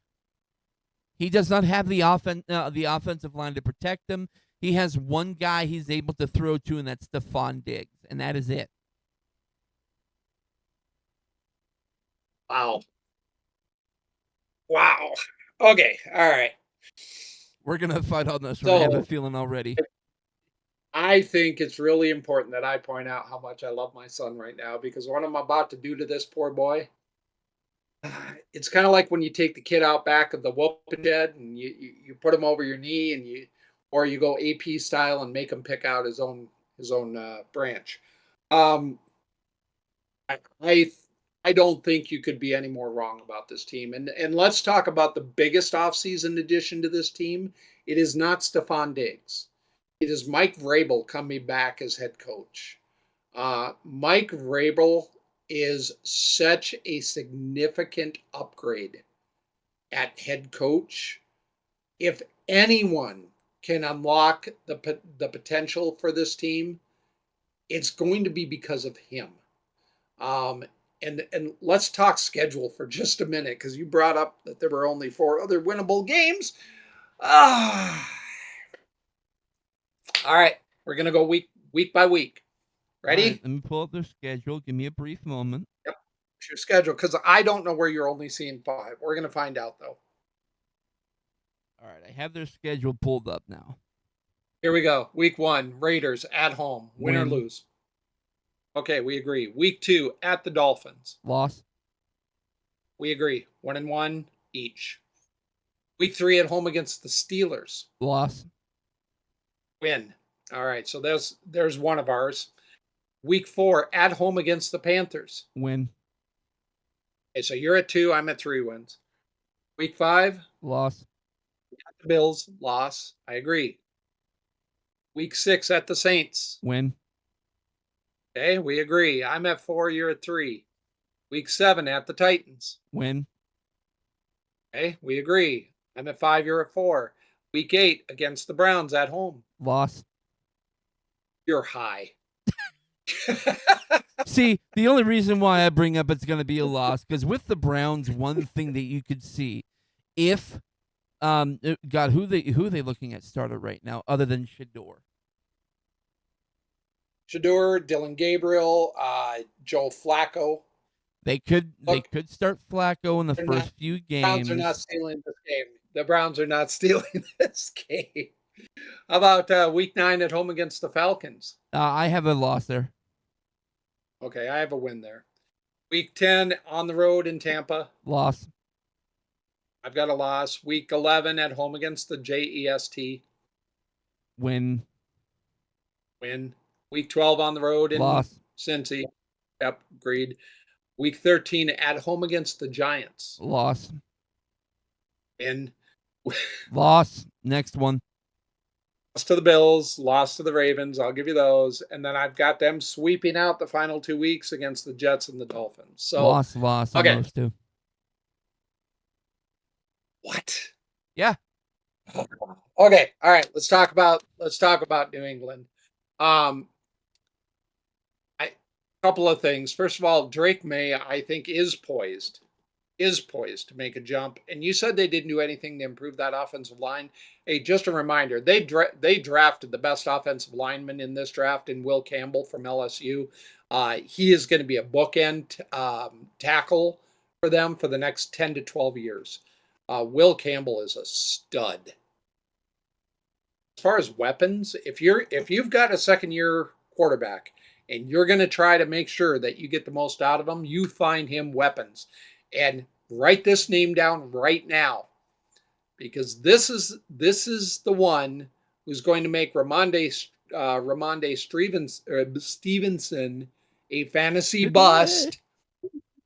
[SPEAKER 1] He does not have the offensive line to protect him. He has one guy he's able to throw to, and that's Stephon Diggs, and that is it.
[SPEAKER 2] Wow. Okay. All right.
[SPEAKER 1] We're going to fight on this one. I have a feeling already.
[SPEAKER 2] I think it's really important that I point out how much I love my son right now, because what I'm about to do to this poor boy, it's kind of like when you take the kid out back of the whooping shed and you put him over your knee and you go AP style and make him pick out his own branch. I don't think you could be any more wrong about this team. And let's talk about the biggest offseason addition to this team. It is not Stephon Diggs. It is Mike Vrabel coming back as head coach. Mike Vrabel is such a significant upgrade at head coach. If anyone can unlock the potential for this team, it's going to be because of him. And let's talk schedule for just a minute, because you brought up that there were only 4 other winnable games. All right, we're gonna go week by week. Ready?
[SPEAKER 1] Right, let me pull up their schedule. Give me a brief moment.
[SPEAKER 2] Yep, it's your schedule, because I don't know where you're only seeing 5. We're gonna find out though.
[SPEAKER 1] All right, I have their schedule pulled up now.
[SPEAKER 2] Here we go. Week 1, Raiders at home, win or lose. Okay, we agree. Week 2, at the Dolphins.
[SPEAKER 1] Loss.
[SPEAKER 2] We agree. 1-1 each. Week 3, at home against the Steelers.
[SPEAKER 1] Loss.
[SPEAKER 2] Win. All right, so there's one of ours. Week 4, at home against the Panthers.
[SPEAKER 1] Win.
[SPEAKER 2] Okay, so you're at 2, I'm at 3 wins. Week 5.
[SPEAKER 1] Loss.
[SPEAKER 2] At the Bills. Loss. I agree. Week 6, at the Saints.
[SPEAKER 1] Win.
[SPEAKER 2] Okay, we agree. I'm at 4, you're at 3. Week 7, at the Titans.
[SPEAKER 1] Win.
[SPEAKER 2] Okay, we agree. I'm at 5, you're at 4. Week 8, against the Browns at home.
[SPEAKER 1] Loss.
[SPEAKER 2] You're high.
[SPEAKER 1] See, the only reason why I bring up it's going to be a loss, because with the Browns, one thing that you could see, if God, who are they looking at starter right now other than Shador?
[SPEAKER 2] Dylan Gabriel, Joe Flacco.
[SPEAKER 1] They could start Flacco in the first few games.
[SPEAKER 2] Browns are not stealing this game. The Browns are not stealing this game. How about week 9 at home against the Falcons?
[SPEAKER 1] I have a loss there.
[SPEAKER 2] Okay, I have a win there. Week 10 on the road in Tampa.
[SPEAKER 1] Loss.
[SPEAKER 2] I've got a loss. Week 11 at home against the Jets.
[SPEAKER 1] Win.
[SPEAKER 2] Week 12 on the road in
[SPEAKER 1] Loss.
[SPEAKER 2] Cincy. Yep, agreed. Week 13 at home against the Giants.
[SPEAKER 1] Loss.
[SPEAKER 2] Win.
[SPEAKER 1] Loss. Next one.
[SPEAKER 2] Loss to the Bills, loss to the Ravens. I'll give you those. And then I've got them sweeping out the final 2 weeks against the Jets and the Dolphins. So
[SPEAKER 1] loss
[SPEAKER 2] okay.
[SPEAKER 1] On those two.
[SPEAKER 2] What?
[SPEAKER 1] Yeah.
[SPEAKER 2] Okay. All right. Let's talk about New England. Couple of things. First of all, Drake May, I think, is poised to make a jump. And you said they didn't do anything to improve that offensive line. Hey, just a reminder, they drafted the best offensive lineman in this draft in Will Campbell from LSU. He is going to be a bookend tackle for them for the next 10 to 12 years. Will Campbell is a stud. As far as weapons, if you've got a second-year quarterback and you're going to try to make sure that you get the most out of him, you find him weapons. And write this name down right now, because this is the one who's going to make Ramondre Stevenson a fantasy bust.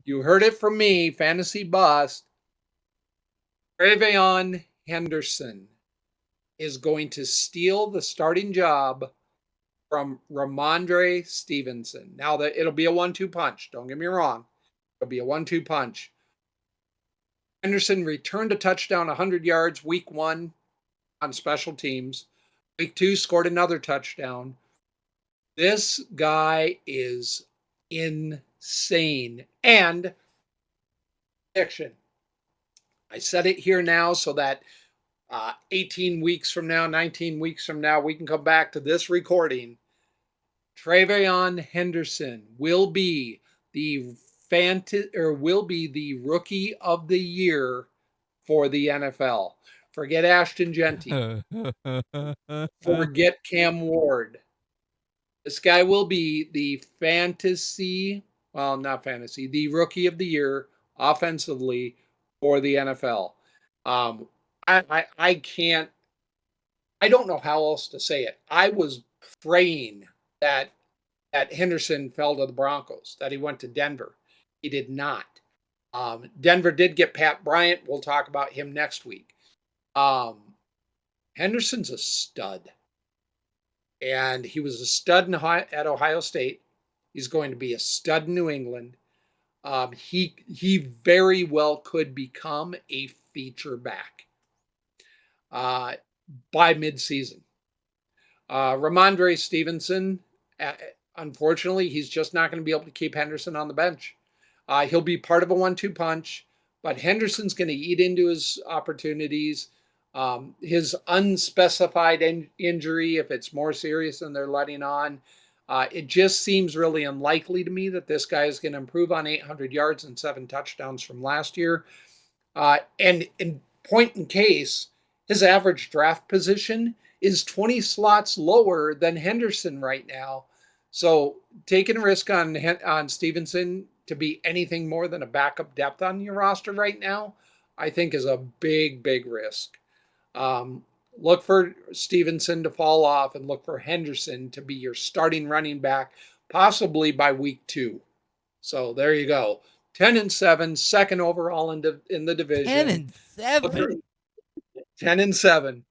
[SPEAKER 2] You heard it from me, fantasy bust. Travion Henderson is going to steal the starting job from Ramondre Stevenson. Now that it'll be a 1-2 punch. Don't get me wrong. It'll be a 1-2 punch. Henderson returned a touchdown 100 yards week 1 on special teams. Week 2 scored another touchdown. This guy is insane. And prediction. I said it here now so that 18 weeks from now, 19 weeks from now, we can come back to this recording. Travion Henderson will be the rookie of the year for the NFL. Forget Ashton Genty. Forget Cam Ward. This guy will be the the rookie of the year offensively for the NFL. I can't, I don't know how else to say it. I was praying that Henderson fell to the Broncos, that he went to Denver. He did not. Denver did get Pat Bryant. We'll talk about him next week. Henderson's a stud. And he was a stud at Ohio State. He's going to be a stud in New England. He very well could become a feature back by midseason. Ramondre Stevenson, unfortunately, he's just not going to be able to keep Henderson on the bench. He'll be part of a 1-2 punch, but Henderson's going to eat into his opportunities. His unspecified injury, if it's more serious than they're letting on, it just seems really unlikely to me that this guy is going to improve on 800 yards and 7 touchdowns from last year. And in point in case, his average draft position is 20 slots lower than Henderson right now. So taking a risk on Stevenson to be anything more than a backup depth on your roster right now, I think is a big, big risk. Look for Stevenson to fall off and look for Henderson to be your starting running back, possibly by week 2. So there you go. 10-7, second overall in the division.
[SPEAKER 1] 10-7.
[SPEAKER 2] 10-7.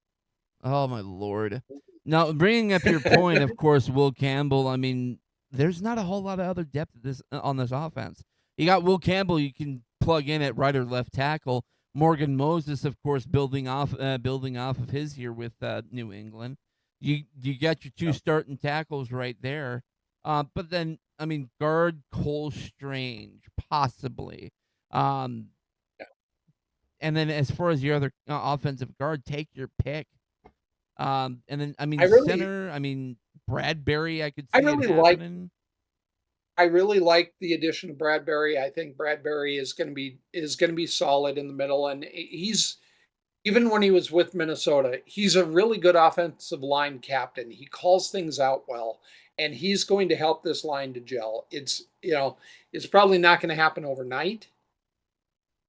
[SPEAKER 1] Oh my Lord! Now, bringing up your point, of course, Will Campbell. I mean, there's not a whole lot of other depth on this offense. You got Will Campbell. You can plug in at right or left tackle. Morgan Moses, of course, building off of his year with New England. You got your 2 starting tackles right there. But then, I mean, guard Cole Strange, possibly. And then as far as your other offensive guard, take your pick. And then, I mean, center, I mean, Bradbury, I could see it happening.
[SPEAKER 2] I really like the addition of Bradbury. I think Bradbury is going to be solid in the middle, and he's, even when he was with Minnesota, he's a really good offensive line captain. He calls things out well, and he's going to help this line to gel. It's probably not going to happen overnight,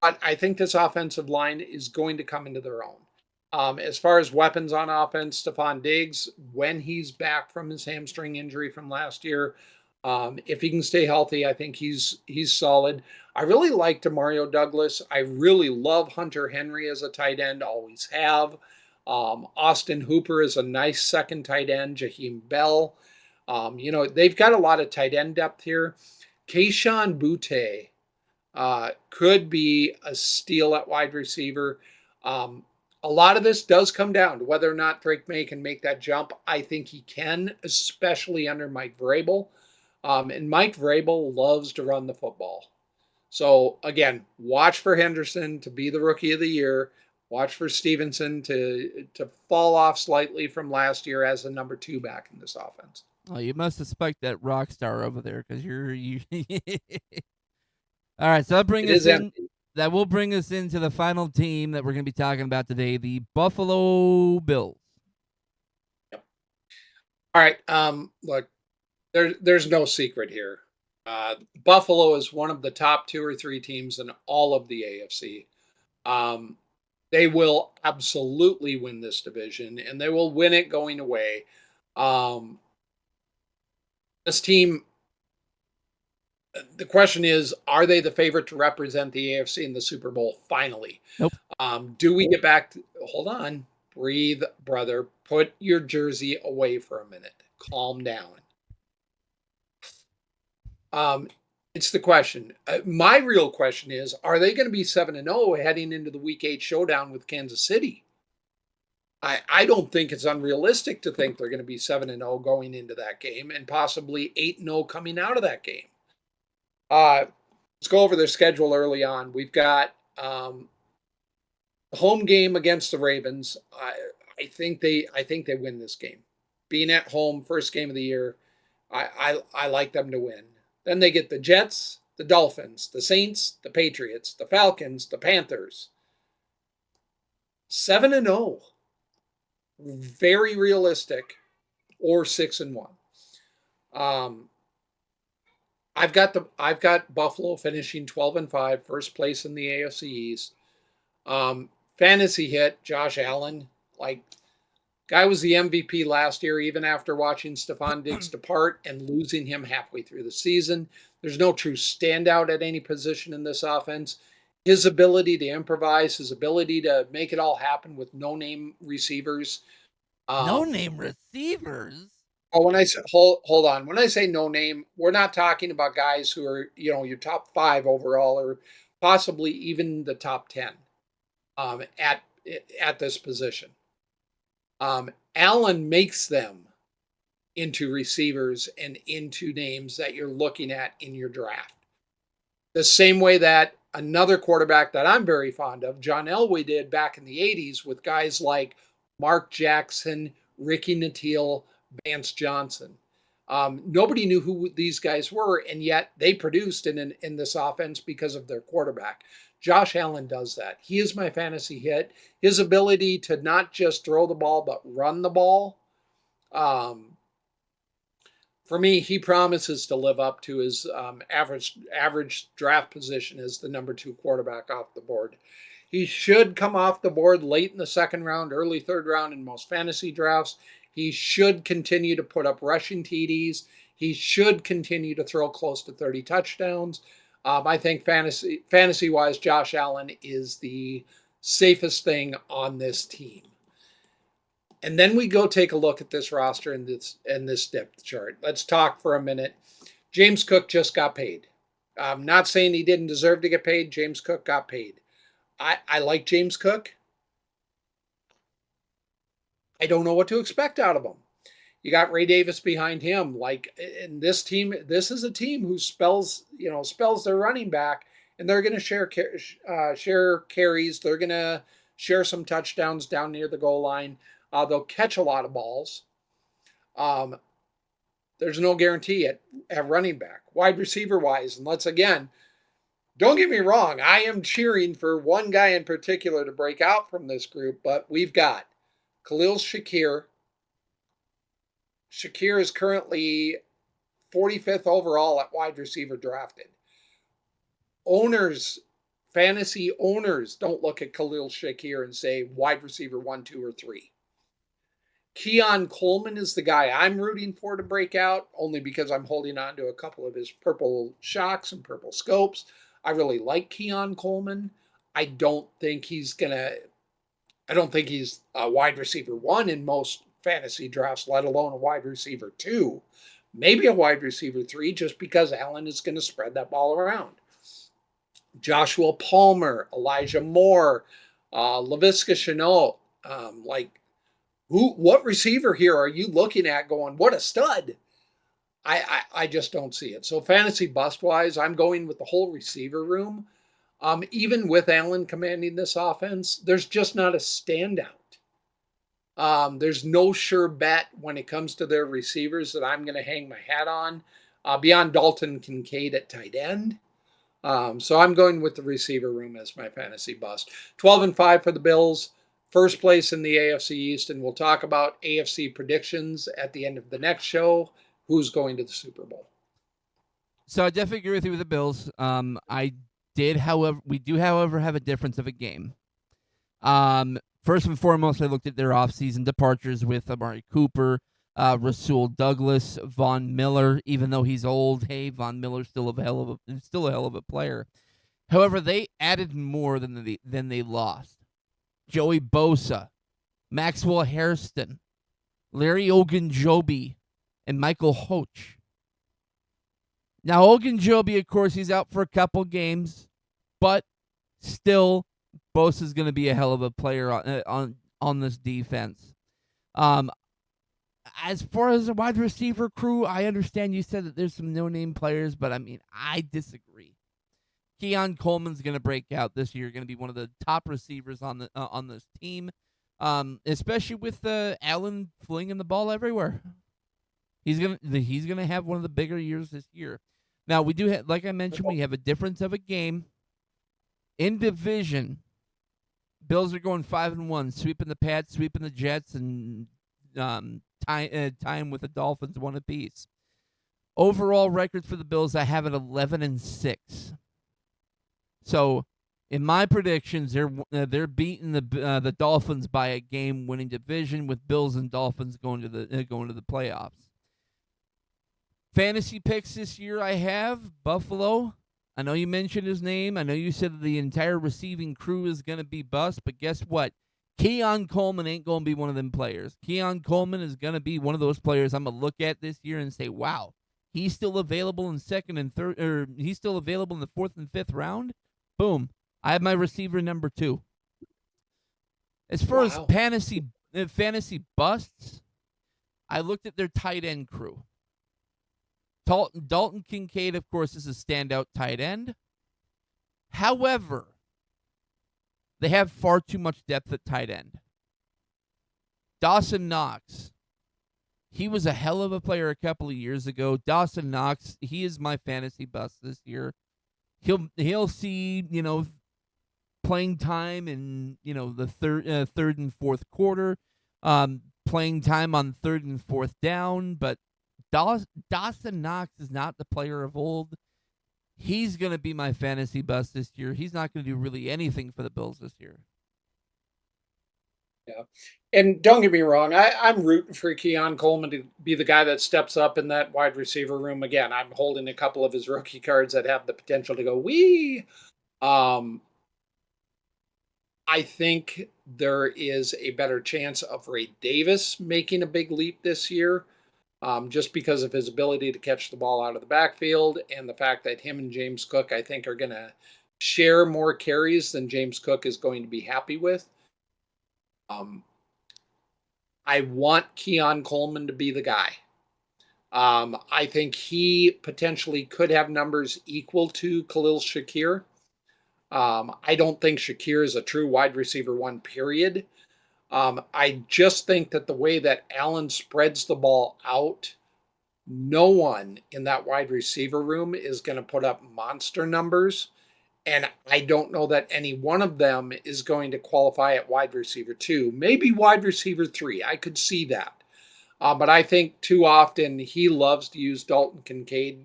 [SPEAKER 2] but I think this offensive line is going to come into their own. As far as weapons on offense, Stephon Diggs, when he's back from his hamstring injury from last year, if he can stay healthy, I think he's solid. I really like Demario Douglas. I really love Hunter Henry as a tight end, always have. Austin Hooper is a nice second tight end. Jaheim Bell. They've got a lot of tight end depth here. Kayshon Boutte could be a steal at wide receiver. A lot of this does come down to whether or not Drake May can make that jump. I think he can, especially under Mike Vrabel. And Mike Vrabel loves to run the football. So, again, watch for Henderson to be the rookie of the year. Watch for Stevenson to fall off slightly from last year as the number 2 back in this offense.
[SPEAKER 1] Oh, you must suspect that rock star over there because you. All right, so that will bring us into the final team that we're going to be talking about today, the Buffalo Bills.
[SPEAKER 2] Yep. All right. Look, There's no secret here. Buffalo is one of the top 2 or 3 teams in all of the AFC. Um, they will absolutely win this division, and they will win it going away. Um, this team, the question is, are they the favorite to represent the AFC in the Super Bowl finally?
[SPEAKER 1] Nope.
[SPEAKER 2] Do we get back to, hold on, breathe, brother. Put your jersey away for a minute. Calm down. Um, it's the question. My real question is, are they going to be 7-0 heading into the Week 8 showdown with Kansas City? I don't think it's unrealistic to think they're going to be 7-0 going into that game and possibly 8-0 coming out of that game. Let's go over their schedule early on. We've got the home game against the Ravens. I think they win this game. Being at home, first game of the year, I like them to win. Then they get the Jets, the Dolphins, the Saints, the Patriots, the Falcons, the Panthers. 7-0. Very realistic, or 6-1. I've got Buffalo finishing 12-5, first place in the AFC East. Fantasy hit Josh Allen. Like, guy was the MVP last year, even after watching Stephon Diggs depart and losing him halfway through the season. There's no true standout at any position in this offense. His ability to improvise, his ability to make it all happen with no-name receivers.
[SPEAKER 1] No-name receivers?
[SPEAKER 2] Oh, when I say hold on, when I say no name, we're not talking about guys who are your top 5 overall or possibly even the top 10 at this position. Allen makes them into receivers and into names that you're looking at in your draft. The same way that another quarterback that I'm very fond of, John Elway, did back in the 80s with guys like Mark Jackson, Ricky Nattiel, Vance Johnson. Nobody knew who these guys were, and yet they produced in this offense because of their quarterback. Josh Allen does that. He is my fantasy hit. His ability to not just throw the ball, but run the ball. For me, he promises to live up to his average draft position as the number 2 quarterback off the board. He should come off the board late in the second round, early third round in most fantasy drafts. He should continue to put up rushing TDs. He should continue to throw close to 30 touchdowns. I think fantasy-wise, Josh Allen is the safest thing on this team. And then we go take a look at this roster and this depth chart. Let's talk for a minute. James Cook just got paid. I'm not saying he didn't deserve to get paid. James Cook got paid. I like James Cook. I don't know what to expect out of him. You got Ray Davis behind him. Like, in this team, this is a team who spells their running back, and they're going to share carries. They're going to share some touchdowns down near the goal line. They'll catch a lot of balls. There's no guarantee at running back. Wide receiver wise, and don't get me wrong, I am cheering for one guy in particular to break out from this group, but we've got Khalil Shakir. Shakir is currently 45th overall at wide receiver drafted. Fantasy owners don't look at Khalil Shakir and say wide receiver 1, 2, or 3. Keon Coleman is the guy I'm rooting for to break out, only because I'm holding on to a couple of his purple shocks and purple scopes. I really like Keon Coleman. I don't think he's a wide receiver 1 in most fantasy drafts, let alone a wide receiver 2. Maybe a wide receiver 3, just because Allen is going to spread that ball around. Joshua Palmer, Elijah Moore, Laviska Shenault. What receiver here are you looking at going, what a stud? I just don't see it. So fantasy bust-wise, I'm going with the whole receiver room. Even with Allen commanding this offense, there's just not a standout. There's no sure bet when it comes to their receivers that I'm going to hang my hat on beyond Dalton Kincaid at tight end. So I'm going with the receiver room as my fantasy bust. 12-5 for the Bills, first place in the AFC East, and we'll talk about AFC predictions at the end of the next show. who's going to the Super Bowl.
[SPEAKER 1] So I definitely agree with you with the Bills. We do, however, have a difference of a game. First and foremost, I looked at their offseason departures with Amari Cooper, Rasul Douglas, Von Miller. Even though he's old, hey, Von Miller's still a hell of a player. However, they added more than they lost. Joey Bosa, Maxwell Hairston, Larry Ogunjobi, and Michael Hoach. Now, Ogunjobi, of course, he's out for a couple games, but still, Bosa's going to be a hell of a player on this defense. As far as the wide receiver crew, I understand you said that there's some no-name players, but I mean, I disagree. Keon Coleman's going to break out this year, going to be one of the top receivers on this team, especially with Allen flinging the ball everywhere. He's gonna have one of the bigger years this year. Now we do have, like I mentioned, we have a difference of a game in division. Bills are going 5-1, sweeping the Pats, sweeping the Jets, and tying with the Dolphins 1 apiece. Overall record for the Bills, I have it 11-6. So, in my predictions, they're beating the Dolphins by a game-winning division, with Bills and Dolphins going to the playoffs. Fantasy picks this year, I have Buffalo. I know you mentioned his name. I know you said that the entire receiving crew is going to be bust, but guess what? Keon Coleman ain't going to be one of them players. Keon Coleman is going to be one of those players I'm going to look at this year and say, wow, he's still available in second and third, or he's still available in the 4th and 5th round. Boom. I have my receiver number 2. As far as fantasy busts, I looked at their tight end crew. Dalton Kincaid, of course, is a standout tight end. However, they have far too much depth at tight end. Dawson Knox, he was a hell of a player a couple of years ago. Dawson Knox, he is my fantasy bust this year. He'll see, playing time in, the third and fourth quarter, playing time on 3rd and 4th down, but Dawson Knox is not the player of old. He's going to be my fantasy bust this year. He's not going to do really anything for the Bills this year.
[SPEAKER 2] Yeah. And don't get me wrong, I'm rooting for Keon Coleman to be the guy that steps up in that wide receiver room. Again, I'm holding a couple of his rookie cards that have the potential to go wee. I think there is a better chance of Ray Davis making a big leap this year. Just because of his ability to catch the ball out of the backfield and the fact that him and James Cook, I think, are going to share more carries than James Cook is going to be happy with. I want Keon Coleman to be the guy. I think he potentially could have numbers equal to Khalil Shakir. I don't think Shakir is a true wide receiver 1, period. I just think that the way that Allen spreads the ball out, no one in that wide receiver room is going to put up monster numbers. And I don't know that any one of them is going to qualify at wide receiver 2, maybe wide receiver 3. I could see that. But I think too often he loves to use Dalton Kincaid,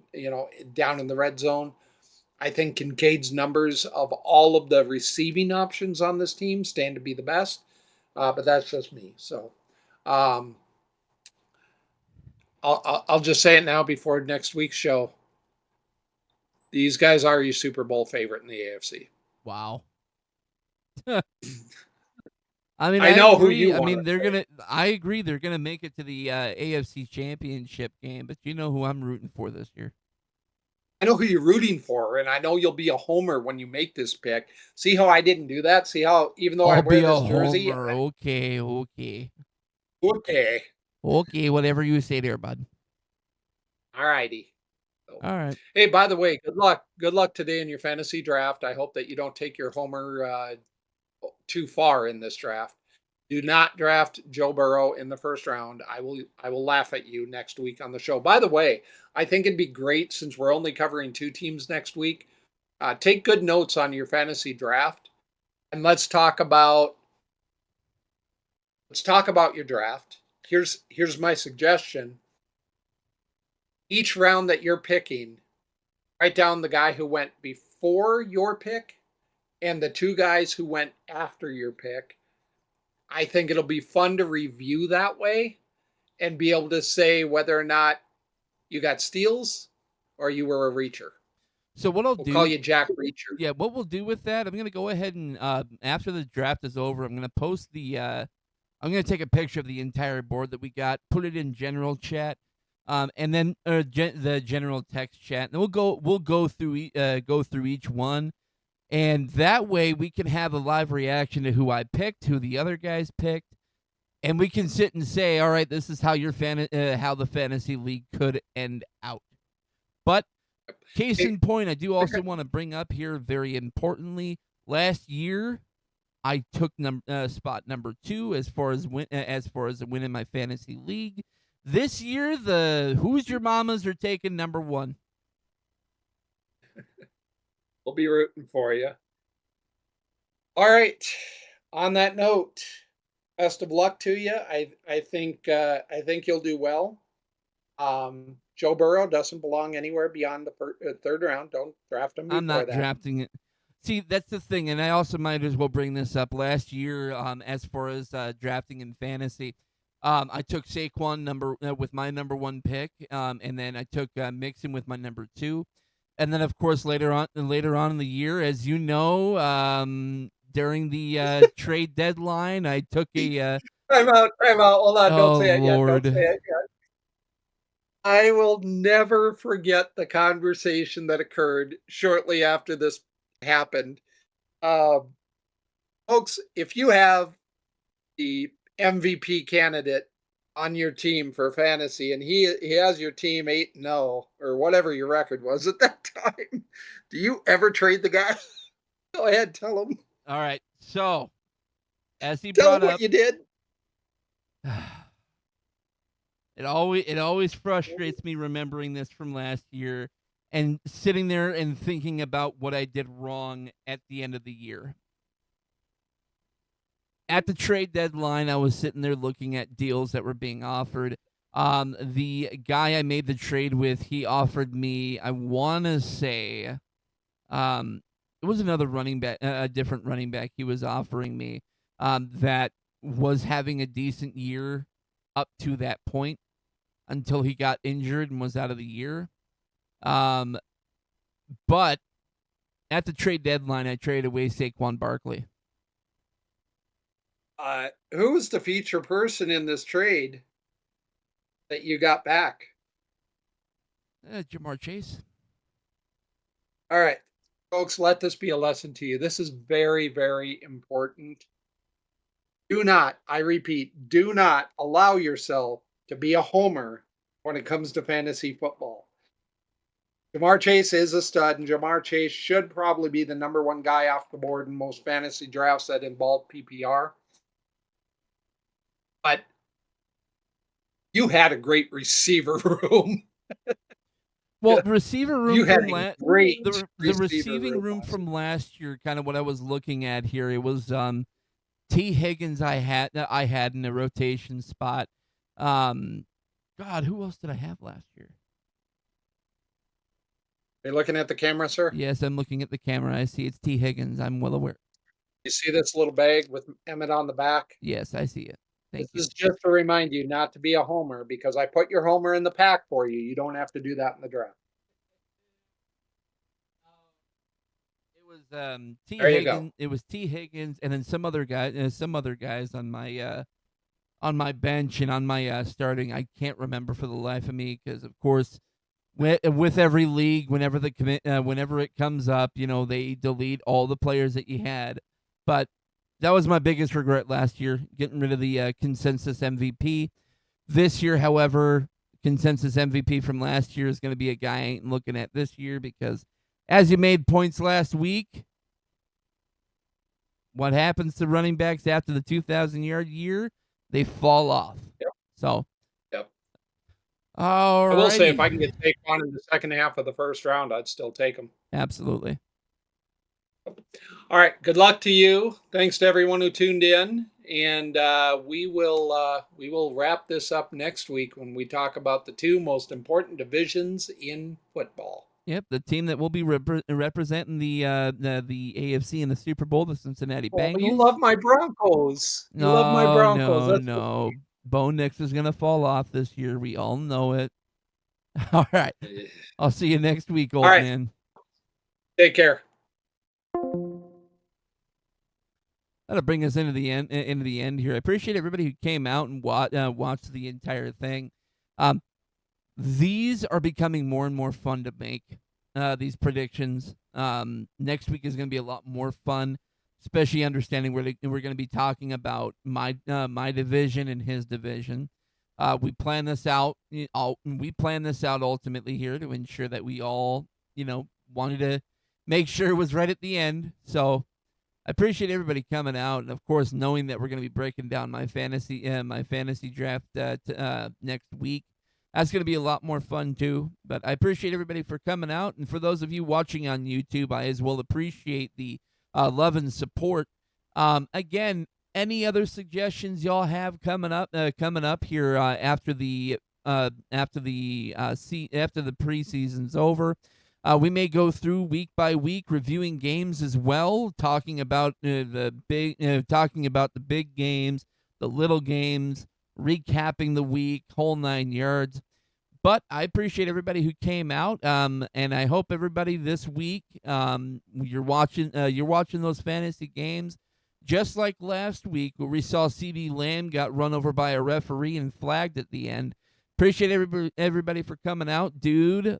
[SPEAKER 2] down in the red zone. I think Kincaid's numbers of all of the receiving options on this team stand to be the best. But that's just me. So I'll just say it now before next week's show. These guys are your Super Bowl favorite in the AFC.
[SPEAKER 1] Wow. I mean,
[SPEAKER 2] I know
[SPEAKER 1] agree.
[SPEAKER 2] who you want.
[SPEAKER 1] I mean, I agree. They're gonna make it to the AFC Championship game, but you know who I'm rooting for this year.
[SPEAKER 2] I know who you're rooting for, and I know you'll be a homer when you make this pick. See how I didn't do that? See how, even though I wear this jersey,
[SPEAKER 1] Okay.
[SPEAKER 2] Okay,
[SPEAKER 1] Whatever you say there, bud.
[SPEAKER 2] All righty.
[SPEAKER 1] All right.
[SPEAKER 2] Hey, by the way, good luck. Good luck today in your fantasy draft. I hope that you don't take your homer too far in this draft. Do not draft Joe Burrow in the first round. I will laugh at you next week on the show. By the way, I think it'd be great, since we're only covering 2 teams next week. Take good notes on your fantasy draft, and let's talk about your draft. Here's my suggestion. each round that you're picking, write down the guy who went before your pick and the two guys who went after your pick. I think it'll be fun to review that way and be able to say whether or not you got steals or you were a reacher.
[SPEAKER 1] So what I'll
[SPEAKER 2] We'll call
[SPEAKER 1] do,
[SPEAKER 2] you Jack Reacher.
[SPEAKER 1] yeah, what we'll do with that, I'm gonna go ahead and after the draft is over, I'm gonna post the. I'm gonna take a picture of the entire board that we got, put it in general chat, and then the general text chat, and we'll go through go through each one, and that way we can have a live reaction to who I picked, who the other guys picked, and we can sit and say, all right, this is how your how the fantasy league could end out. But case in point, I do also want to bring up here very importantly, last year I took spot number 2 as far as a win in my fantasy league. This year, the Who's Your Mamas are taking number 1.
[SPEAKER 2] We'll be rooting for you. All right. On that note, best of luck to you. I think you'll do well. Joe Burrow doesn't belong anywhere beyond the third round. Don't draft him before
[SPEAKER 1] I'm not
[SPEAKER 2] that.
[SPEAKER 1] drafting it. See, that's the thing, and I also might as well bring this up. Last year, as far as drafting in fantasy, I took Saquon with my number 1 pick, and then I took Mixon with my number 2, and then of course later on in the year, as you know, during the trade deadline, I took a.
[SPEAKER 2] Time out. Hold on. Don't
[SPEAKER 1] Oh
[SPEAKER 2] say it yet.
[SPEAKER 1] Lord!
[SPEAKER 2] Don't say it yet. I will never forget the conversation that occurred shortly after this happened. Um, Folks, if you have the MVP candidate on your team for fantasy and he has your team 8-0 or whatever your record was at that time, do you ever trade the guy? Go ahead, tell him.
[SPEAKER 1] All right, so as he
[SPEAKER 2] Tell
[SPEAKER 1] brought
[SPEAKER 2] him what
[SPEAKER 1] up,
[SPEAKER 2] you did.
[SPEAKER 1] it always frustrates me remembering this from last year and sitting there and thinking about what I did wrong at the end of the year. At the trade deadline, I was sitting there looking at deals that were being offered. The guy I made the trade with, he offered me, I want to say, it was another running back, a different running back he was offering me that was having a decent year up to that point until he got injured and was out of the year. But at the trade deadline, I traded away Saquon Barkley.
[SPEAKER 2] Who's the feature person in this trade that you got back?
[SPEAKER 1] Jamar Chase.
[SPEAKER 2] All right, folks, let this be a lesson to you. This is very, very important. Do not, I repeat, do not allow yourself to be a homer when it comes to fantasy football. Jamar Chase is a stud, and Jamar Chase should probably be the number 1 guy off the board in most fantasy drafts that involve PPR. But you had a great receiver room.
[SPEAKER 1] Well, the receiver room
[SPEAKER 2] You had
[SPEAKER 1] from
[SPEAKER 2] a great
[SPEAKER 1] the receiving room from last year, kind of what I was looking at here. It was T. Higgins I had in a rotation spot. God, who else did I have last year?
[SPEAKER 2] Are you looking at the camera, sir?
[SPEAKER 1] Yes, I'm looking at the camera. I see it's T. Higgins. I'm well aware.
[SPEAKER 2] You see this little bag with Emmett on the back?
[SPEAKER 1] Yes, I see it. Thank you.
[SPEAKER 2] This is just to remind you not to be a homer because I put your homer in the pack for you. You don't have to do that in the draft.
[SPEAKER 1] It was T.
[SPEAKER 2] There you
[SPEAKER 1] Higgins.
[SPEAKER 2] go.
[SPEAKER 1] It was T. Higgins, and then some other guys on my bench and on my starting. I can't remember for the life of me because, of course, with every league, whenever it comes up, they delete all the players that you had. But that was my biggest regret last year, getting rid of the consensus MVP. This year, however, consensus MVP from last year is going to be a guy I ain't looking at this year because, as you made points last week, what happens to running backs after the 2,000-yard year? They fall off.
[SPEAKER 2] Yep.
[SPEAKER 1] So,
[SPEAKER 2] yep.
[SPEAKER 1] All right.
[SPEAKER 2] I will say, if I can get Saquon in the second half of the first round, I'd still take him.
[SPEAKER 1] Absolutely.
[SPEAKER 2] All right. Good luck to you. Thanks to everyone who tuned in, and we will wrap this up next week when we talk about the two most important divisions in football.
[SPEAKER 1] Yep, the team that will be representing the AFC in the Super Bowl, the Cincinnati
[SPEAKER 2] Oh, you
[SPEAKER 1] Bengals.
[SPEAKER 2] love my Broncos. You love my
[SPEAKER 1] No,
[SPEAKER 2] Broncos.
[SPEAKER 1] no,
[SPEAKER 2] That's
[SPEAKER 1] no. Bo Nix is gonna fall off this year. We all know it. All right. I'll see you next week,
[SPEAKER 2] all
[SPEAKER 1] old
[SPEAKER 2] right.
[SPEAKER 1] man.
[SPEAKER 2] Take care.
[SPEAKER 1] That'll bring us into the end here. I appreciate everybody who came out and watched the entire thing. These are becoming more and more fun to make. These predictions. Next week is going to be a lot more fun, especially understanding we're going to be talking about my division and his division. We plan this out. We plan this out ultimately here to ensure that we all, wanted to make sure it was right at the end. So I appreciate everybody coming out, and of course, knowing that we're going to be breaking down my fantasy draft next week. That's going to be a lot more fun too. But I appreciate everybody for coming out, and for those of you watching on YouTube, I as well appreciate the love and support. Again, any other suggestions y'all have coming up here after the preseason's over? We may go through week by week reviewing games as well, talking about the big games, the little games, recapping the week, whole 9 yards. But I appreciate everybody who came out, and I hope everybody this week you're watching those fantasy games, just like last week where we saw CD Lamb got run over by a referee and flagged at the end. Appreciate everybody for coming out, dude.